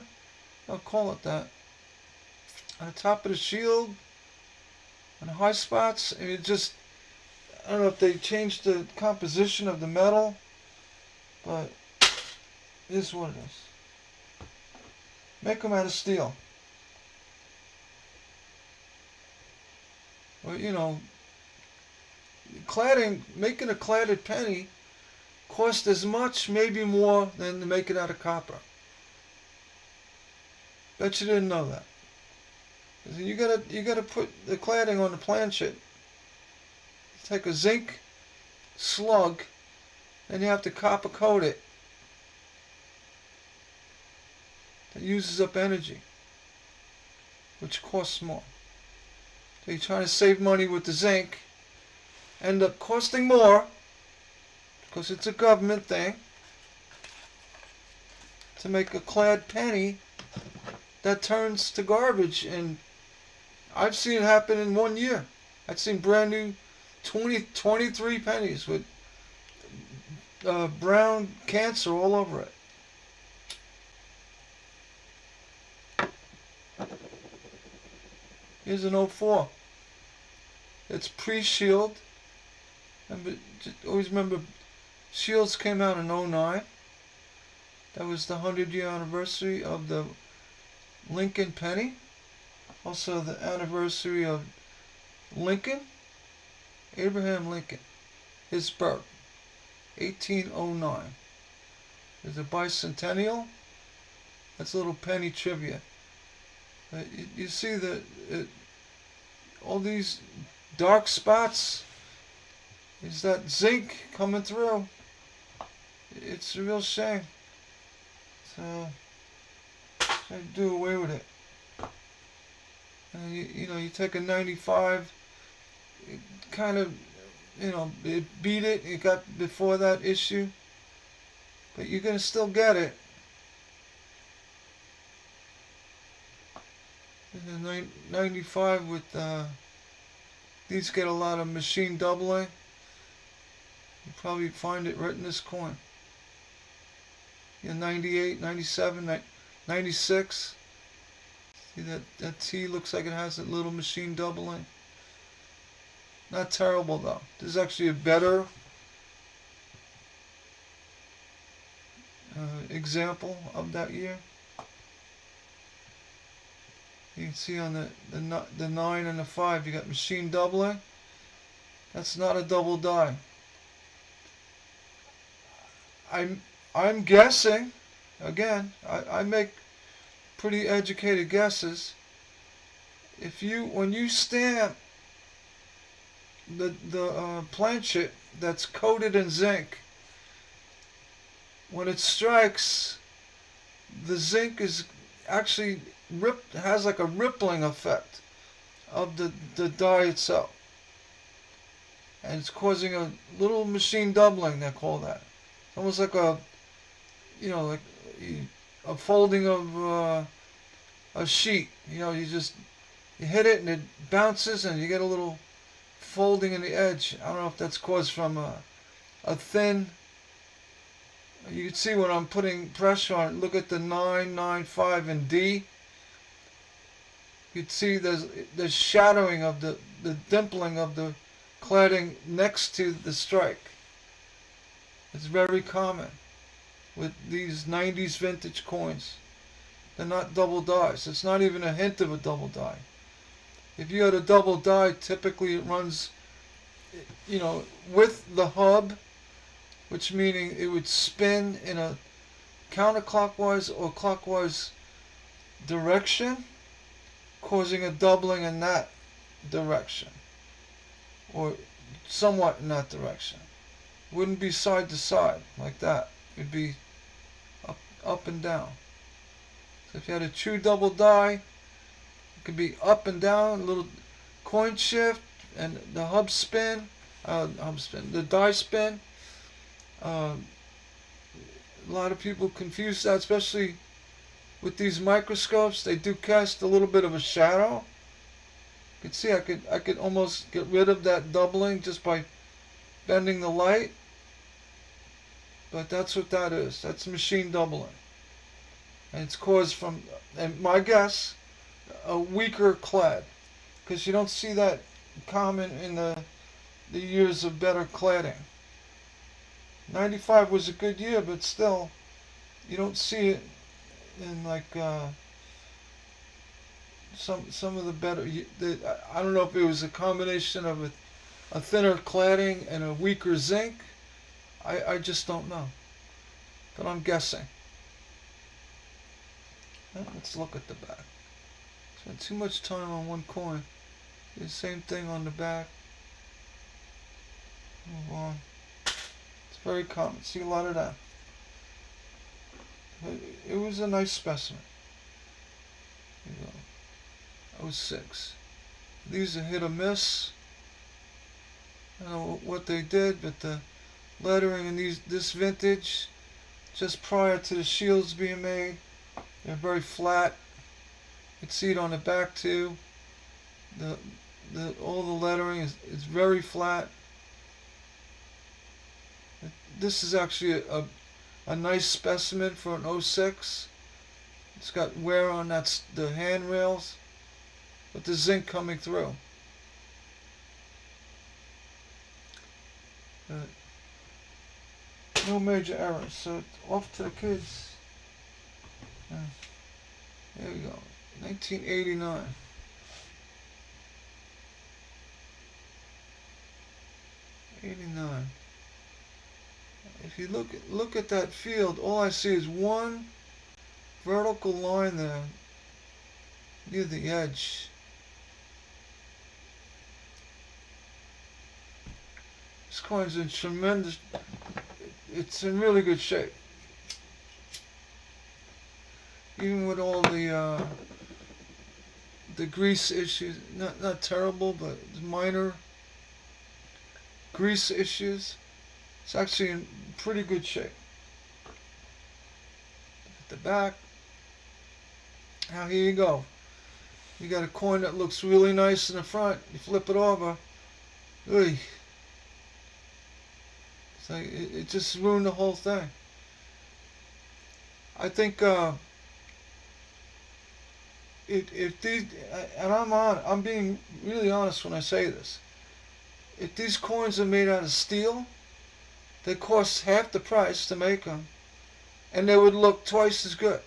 I'll call it that, on the top of the shield, on the high spots. And it just, I don't know if they changed the composition of the metal, but it is what it is. Make them out of steel. Well, you know, cladding, making a cladded penny cost as much, maybe more, than to make it out of copper. Bet you didn't know that. You gotta put the cladding on the planchette. Take a zinc slug, and you have to copper coat it. It uses up energy, which costs more. So you're trying to save money with the zinc, end up costing more, because it's a government thing, to make a clad penny that turns to garbage. And I've seen it happen in 1 year. I've seen brand new 23 pennies with brown cancer all over it. Here's an '04. It's pre-Shield. Always remember, Shields came out in '09. That was the 100-year anniversary of the Lincoln penny. Also the anniversary of Lincoln, Abraham Lincoln, his birth, 1809. There's a bicentennial. That's a little penny trivia. You see all these dark spots. Is that zinc coming through? It's a real shame. So I do away with it. You know, you take a 95. It kind of, you know, it beat it. It got before that issue, but you're gonna still get it. And the 95 with these get a lot of machine doubling. You probably find it right in this coin. Yeah, 98, 97, 96. See that T looks like it has a little machine doubling. Not terrible though. This is actually a better example of that year. You can see on the 9 and the 5 you got machine doubling. That's not a double die. I'm guessing, again, I make pretty educated guesses. When you stamp the planchette that's coated in zinc, when it strikes, the zinc is actually has like a rippling effect of the die itself, and it's causing a little machine doubling. They call that. It's almost like a, you know, like a folding of a sheet. You know, you hit it and it bounces and you get a little folding in the edge. I don't know if that's caused from a thin. You can see when I'm putting pressure on it. Look at the 9, 9, 5, and D. You can see there's shadowing of the dimpling of the cladding next to the strike. It's very common with these 90s vintage coins. They're not double dies. It's not even a hint of a double die. If you had a double die, typically it runs, you know, with the hub, which meaning it would spin in a counterclockwise or clockwise direction, causing a doubling in that direction, or somewhat in that direction. It wouldn't be side to side like that. It'd be up and down. So if you had a true double die, it could be up and down, a little coin shift, and the the die spin. A lot of people confuse that, especially with these microscopes. They do cast a little bit of a shadow. You can see I could almost get rid of that doubling just by bending the light. But that's what that is. That's machine doubling. And it's caused from, and my guess, a weaker clad. Because you don't see that common in the years of better cladding. 95 was a good year, but still, you don't see it in like some of the better. I don't know if it was a combination of a thinner cladding and a weaker zinc. I just don't know, but I'm guessing. Let's look at the back. Spent too much time on one coin. The same thing on the back. Move on. It's very common. See a lot of that. It was a nice specimen. Here you go. 06. These are hit or miss. I don't know what they did, but the lettering in this vintage, just prior to the shields being made, they're very flat. You can see it on the back too. All the lettering is very flat. This is actually a nice specimen for an 06. It's got wear on the handrails, with the zinc coming through. No major errors, so off to the kids. There we go. 1989. '89. If you look at that field, all I see is one vertical line there near the edge. This coin's in tremendous. It's in really good shape, even with all the grease issues. Not terrible, but minor grease issues. It's actually in pretty good shape. At the back. Now here you go. You got a coin that looks really nice in the front. You flip it over. Oy. It's like it just ruined the whole thing. I think if these, and I'm being really honest when I say this. If these coins are made out of steel, they cost half the price to make them, and they would look twice as good.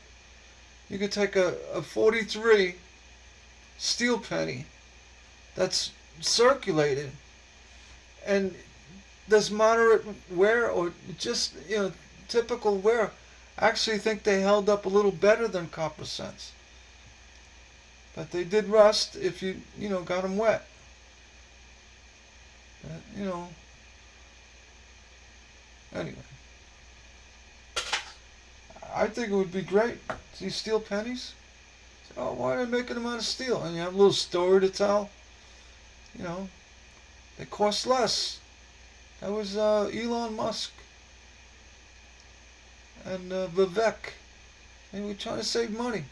You could take a 43 steel penny that's circulated and does moderate wear or just typical wear. I actually think they held up a little better than copper cents, but they did rust if you got them wet. Anyway, I think it would be great. See steel pennies? Oh, why are they making them out of steel? And you have a little story to tell. They cost less. That was Elon Musk and Vivek. They were trying to save money.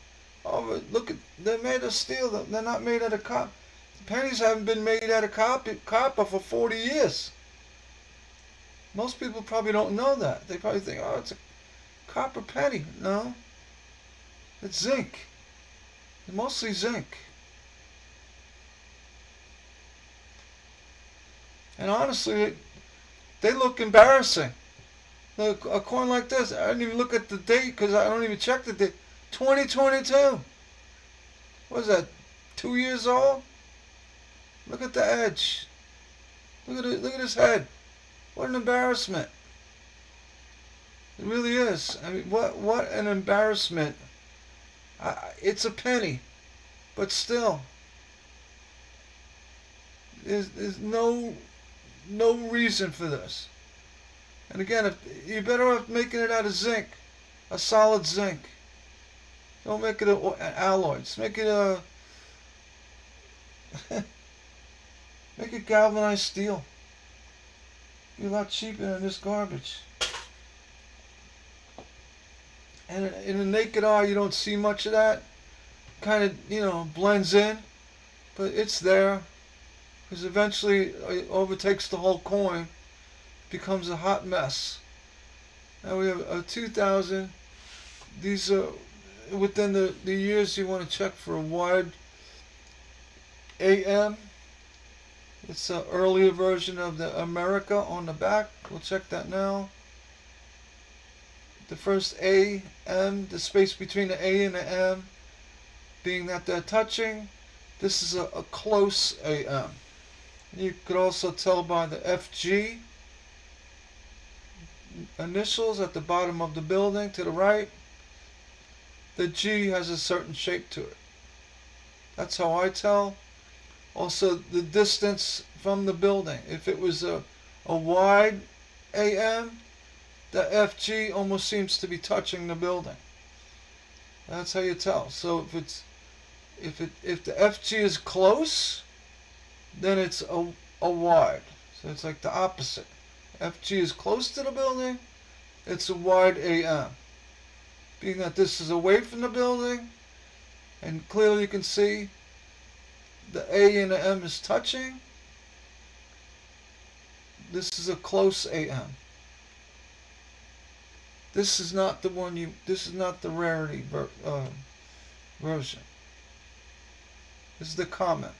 Oh, but look they're made of steel. They're not made out of copper. The pennies haven't been made out of copper for 40 years. Most people probably don't know that. They probably think, oh, it's a copper penny. No. It's zinc. It's mostly zinc. And honestly, they look embarrassing. Look, a coin like this, I didn't even look at the date because I don't even check the date. 2022. What is that, 2 years old? Look at the edge. Look at his head. What an embarrassment. It really is. I mean, what an embarrassment. It's a penny, but still, there's no reason for this. And again, if you're better off making it out of zinc, a solid zinc. Don't make it an alloy. Just make it a make it galvanized steel. Be a lot cheaper than this garbage. And in the naked eye, you don't see much of that. Kind of, blends in, but it's there, because eventually it overtakes the whole coin, becomes a hot mess. Now we have a 2000. These are within the years you want to check for a wide AM. It's an earlier version of the America on the back. We'll check that now. The first A, M, the space between the A and the M, Being that they're touching, this is a close AM. You could also tell by the FG initials at the bottom of the building to the right. The G has a certain shape to it. That's how I tell. Also, the distance from the building. If it was a wide AM, the FG almost seems to be touching the building. That's how you tell. So if the FG is close, then it's a wide. So it's like the opposite. FG is close to the building, it's a wide AM. Being that this is away from the building, and clearly you can see the A and the M is touching, this is a close AM. This is not the one this is not the rarity version. This is the common.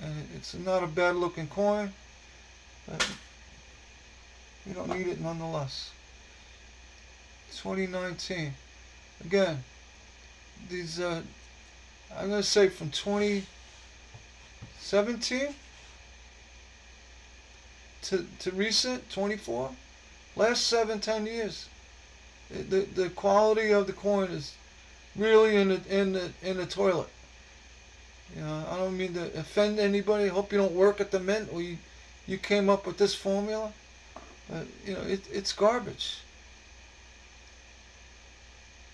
And it's not a bad looking coin, but you don't need it nonetheless. 2019. Again, these I'm gonna say from 2017 to recent 24, last 7-10 years, the quality of the coin is really in the toilet. You know, I don't mean to offend anybody. I hope you don't work at the mint or you came up with this formula. But you know, it's garbage.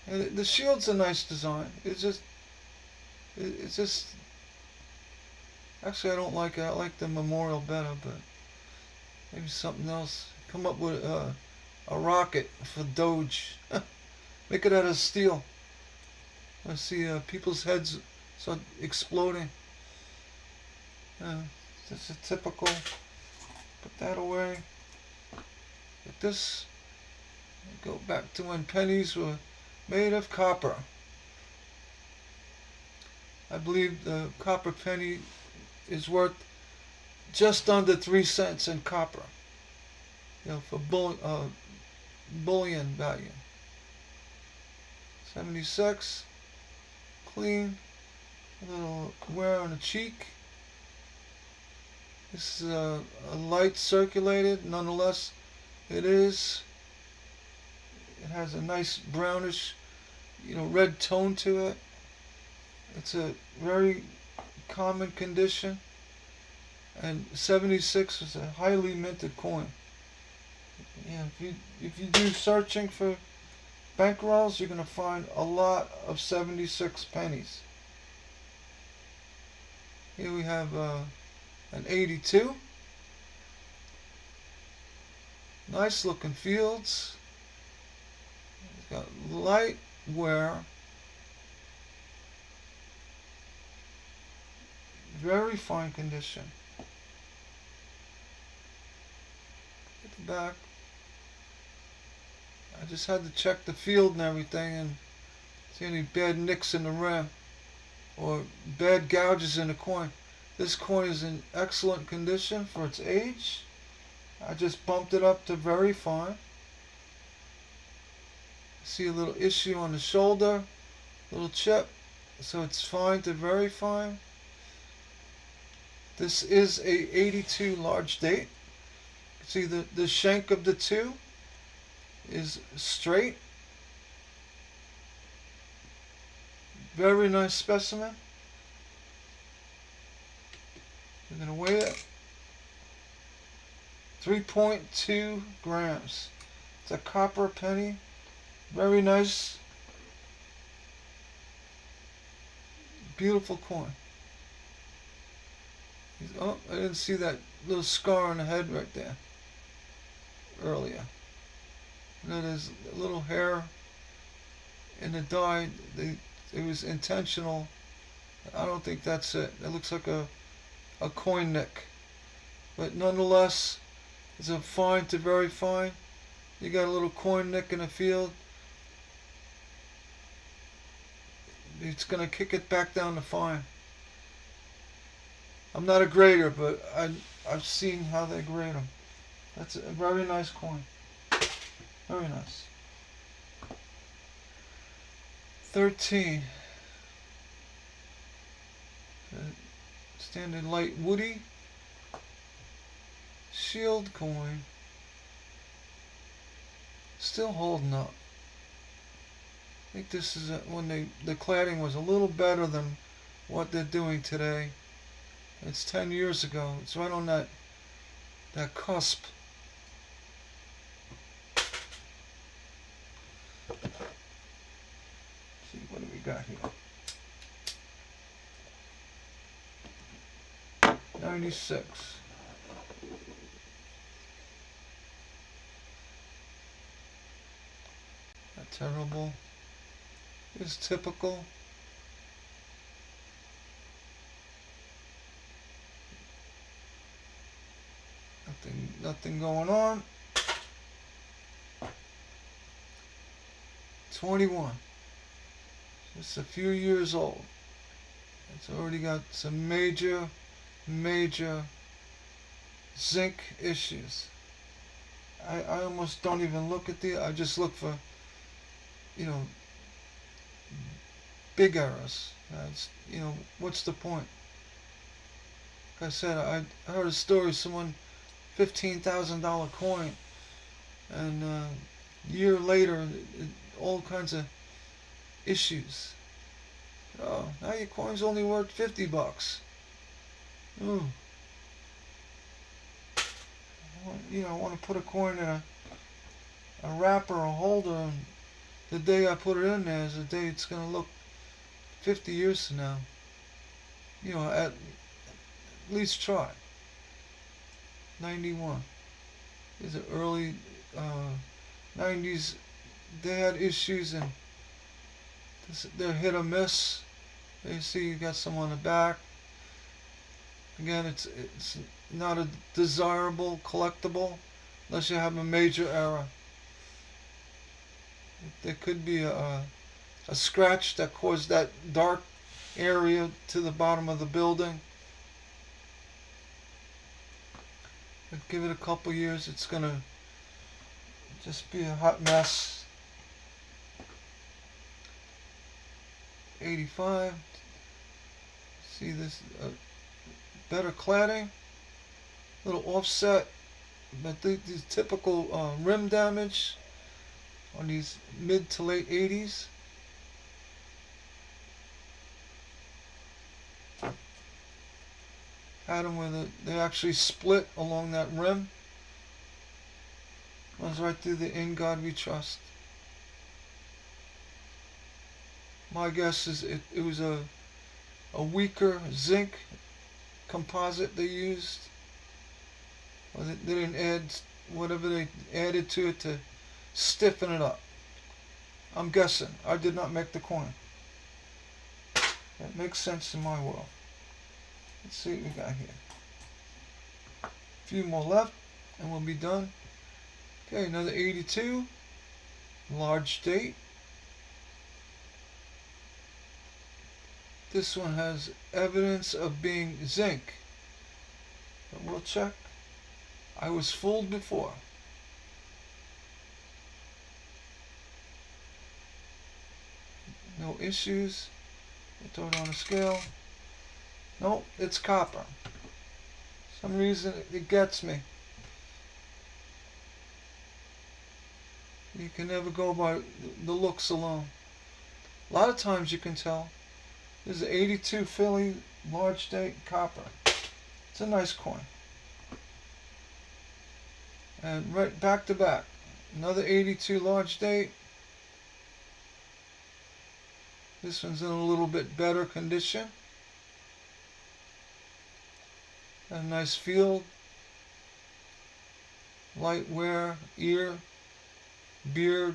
And the shield's a nice design. It's just actually I don't like it. I like the memorial better, but maybe something else. Come up with a rocket for Doge. Make it out of steel. I see people's heads start exploding. Just a typical. Put that away. But this, go back to when pennies were made of copper. I believe the copper penny is worth just under 3 cents in copper. You know, for bullion value. 76, clean, a little wear on the cheek. This is a light circulated, nonetheless it is. It has a nice brownish, you know, red tone to it. It's a very common condition, and 76 is a highly minted coin. Yeah, if you do searching for bankrolls, you're going to find a lot of 76 pennies. Here we have an 82. Nice looking fields. It's got light wear. Very fine condition. At the back. I just had to check the field and everything and see any bad nicks in the rim or bad gouges in the coin. This coin is in excellent condition for its age. I just bumped it up to very fine. See a little issue on the shoulder, little chip, so it's fine to very fine. This is a 82 large date. See the shank of the 2 is straight. Very nice specimen. We're going to weigh it. 3.2 grams. It's a copper penny. Very nice. Beautiful coin. Oh, I didn't see that little scar on the head right there earlier. There's a little hair in the die. It was intentional. I don't think that's it. It looks like a coin nick. But nonetheless, it's a fine to very fine. You got a little coin nick in the field. It's going to kick it back down to fine. I'm not a grader, but I've seen how they grade them. That's a very nice coin. Very nice. 13. Standard light woody shield coin. Still holding up. I think this is when the cladding was a little better than what they're doing today. It's 10 years ago. It's right on that cusp. Let's see, what do we got here? 96. Not terrible. It's typical. Nothing going on. 21. Just a few years old. It's already got some major zinc issues. I almost don't even look at I just look for, big errors. What's the point? Like I said, I heard a story, someone $15,000 coin, and a year later, all kinds of issues. Oh, now your coin's only worth $50. Ooh. I want to put a coin in a wrapper or holder, and the day I put it in there is the day it's going to look 50 years from now. At least try. 91. These are early 90s. They had issues, and they're hit or miss. You see you got some on the back. Again, it's not a desirable collectible unless you have a major error. There could be a scratch that caused that dark area to the bottom of the building. But give it a couple years, it's gonna just be a hot mess. 85. See this better cladding, little offset, but these typical rim damage on these mid to late 80s. Had them where they actually split along that rim. Runs right through the "In God We Trust." My guess is it was a weaker zinc composite they used. Or they didn't add whatever they added to it to stiffen it up. I'm guessing. I did not make the coin. That makes sense in my world. Let's see what we got here. A few more left and we'll be done. Okay, another 82. Large date. This one has evidence of being zinc. But we'll check. I was fooled before. No issues. We'll throw it on a scale. Nope, it's copper. Some reason it gets me. You can never go by the looks alone. A lot of times you can tell. This is an 82 Philly large date copper. It's a nice coin. And right back to back, another 82 large date. This one's in a little bit better condition. A nice field, light wear, ear, beard,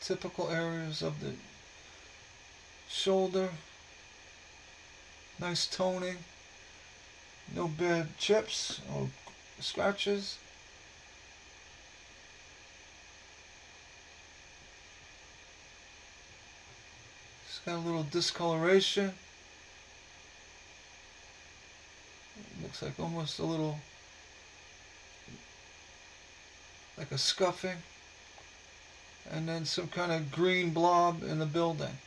typical areas of the shoulder, nice toning, no bad chips or scratches. It's got a little discoloration. Looks like almost a little, like a scuffing, and then some kind of green blob in the building.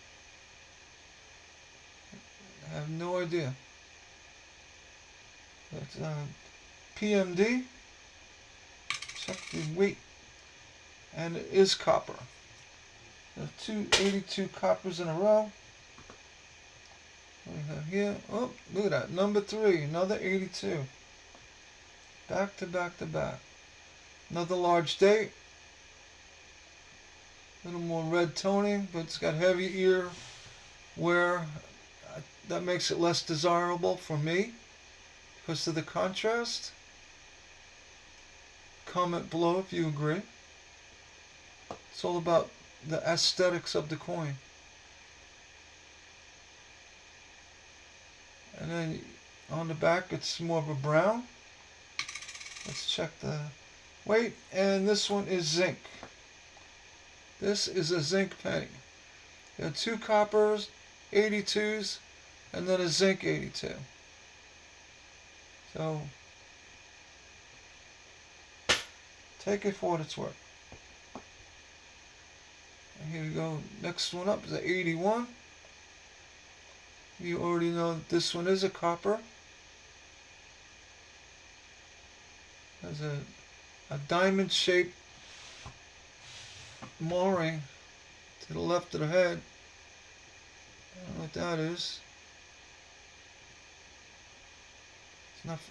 I have no idea. But PMD, check the weight, and it is copper. There 282 coppers in a row. What do we have here? Oh, look at that. Number 3, another 82. Back to back to back. Another large date. A little more red toning, but it's got heavy ear wear. That makes it less desirable for me because of the contrast. Comment below if you agree. It's all about the aesthetics of the coin. And then on the back it's more of a brown. Let's check the weight. And this one is zinc. This is a zinc penny. There are 2 coppers, 82s, and then a zinc 82. So take it for what it's worth. And here we go. Next one up is the 81. You already know that this one is a copper. Has a diamond shaped mooring to the left of the head. I don't know what that is.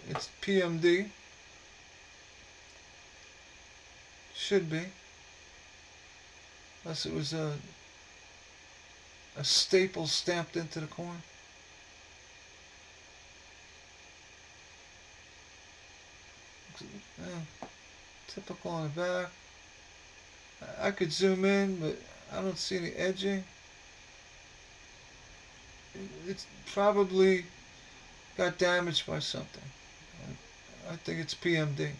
It's PMD. Should be. Unless it was a staple stamped into the coin. Typical on the back. I could zoom in, but I don't see any edging. It's probably got damaged by something. I think it's PMD.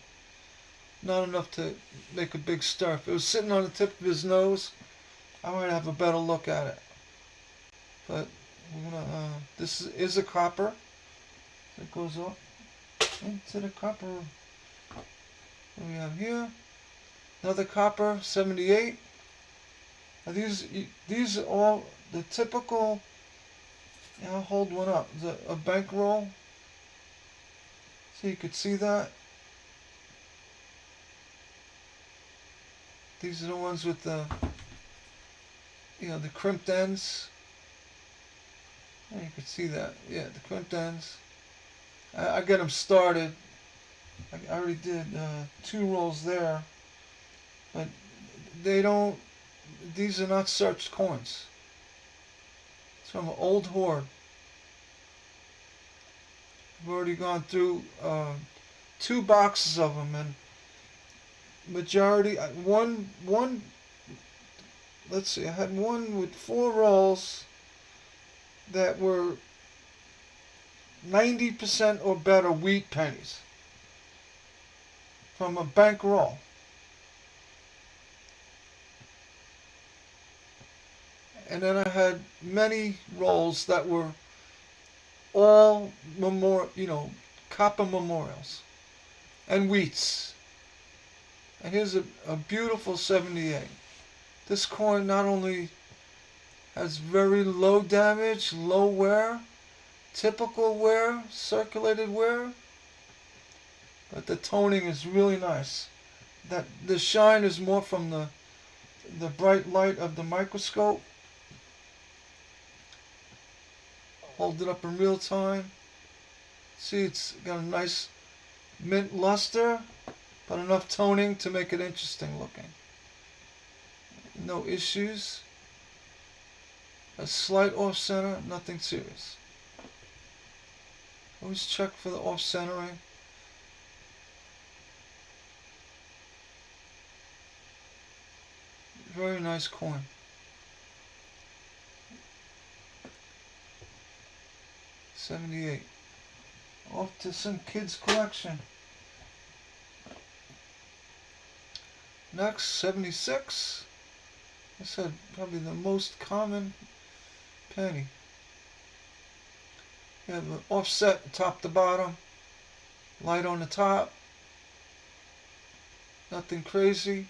Not enough to make a big stir. If it was sitting on the tip of his nose, I might have a better look at it. But this is a copper. It goes up into the copper. What do we have here? Another copper, 78. Now these are all the typical. I'll hold one up. A bankroll. So you could see that. These are the ones with the, the crimped ends. And you could see that. Yeah, the crimped ends. I get them started. I already did 2 rolls there. But they don't, these are not searched coins. It's from an old hoard. I've already gone through 2 boxes of them, and majority, let's see, I had one with 4 rolls that were 90% or better wheat pennies from a bankroll. And then I had many rolls that were all copper memorials and wheats. And here's a beautiful 78. This coin not only has very low damage, low wear, typical wear, circulated wear, but the toning is really nice. That the shine is more from the bright light of the microscope. Hold it up in real time. See, it's got a nice mint luster, but enough toning to make it interesting looking. No issues. A slight off center, nothing serious. Always check for the off centering. Very nice coin. $78. Off to some kids' collection. Next, 76. I said probably the most common penny. You have an offset top to bottom, light on the top. Nothing crazy,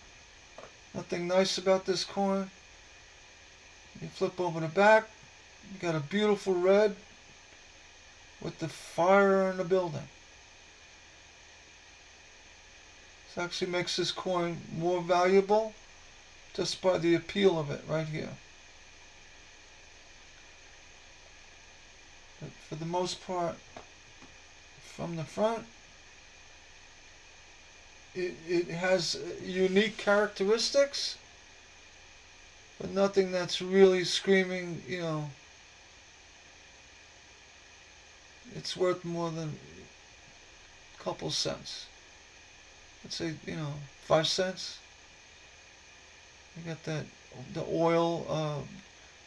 nothing nice about this coin. You flip over the back, you got a beautiful red with the fire in the building. This actually makes this coin more valuable just by the appeal of it right here. But for the most part, from the front, it has unique characteristics, but nothing that's really screaming, it's worth more than a couple cents. Let's say, 5 cents. You got the oil,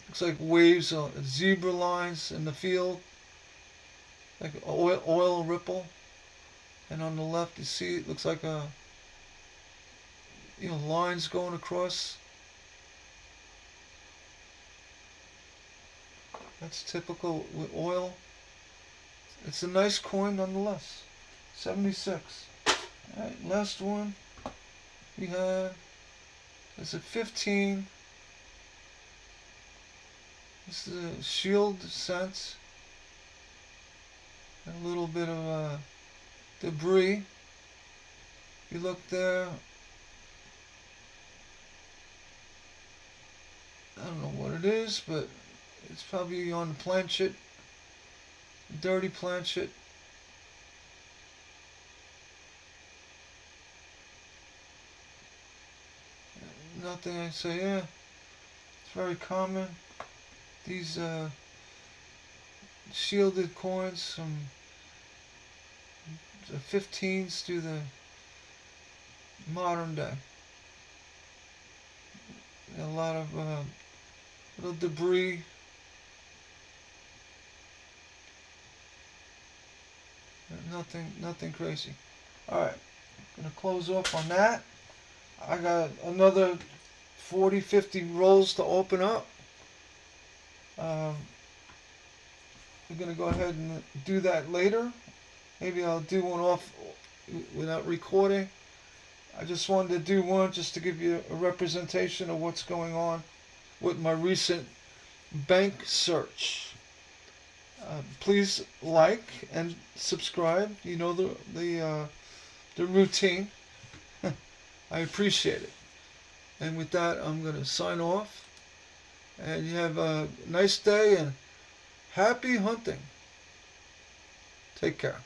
looks like waves, zebra lines in the field, like oil ripple. And on the left, you see it looks like lines going across. That's typical with oil. It's a nice coin nonetheless. 76. Alright, last one we have is a 15. This is a shield cent. A little bit of debris. If you look there, I don't know what it is, but it's probably on the planchet, dirty planchet. Nothing I say, yeah, it's very common. These shielded coins from the 15s to the modern day. A lot of little debris. Nothing crazy. Alright, gonna close off on that. I got another 40, 50 rolls to open up. We're gonna go ahead and do that later. Maybe I'll do one off without recording. I just wanted to do one just to give you a representation of what's going on with my recent bank search. Please like and subscribe. You know the routine. I appreciate it. And with that, I'm going to sign off. And you have a nice day and happy hunting. Take care.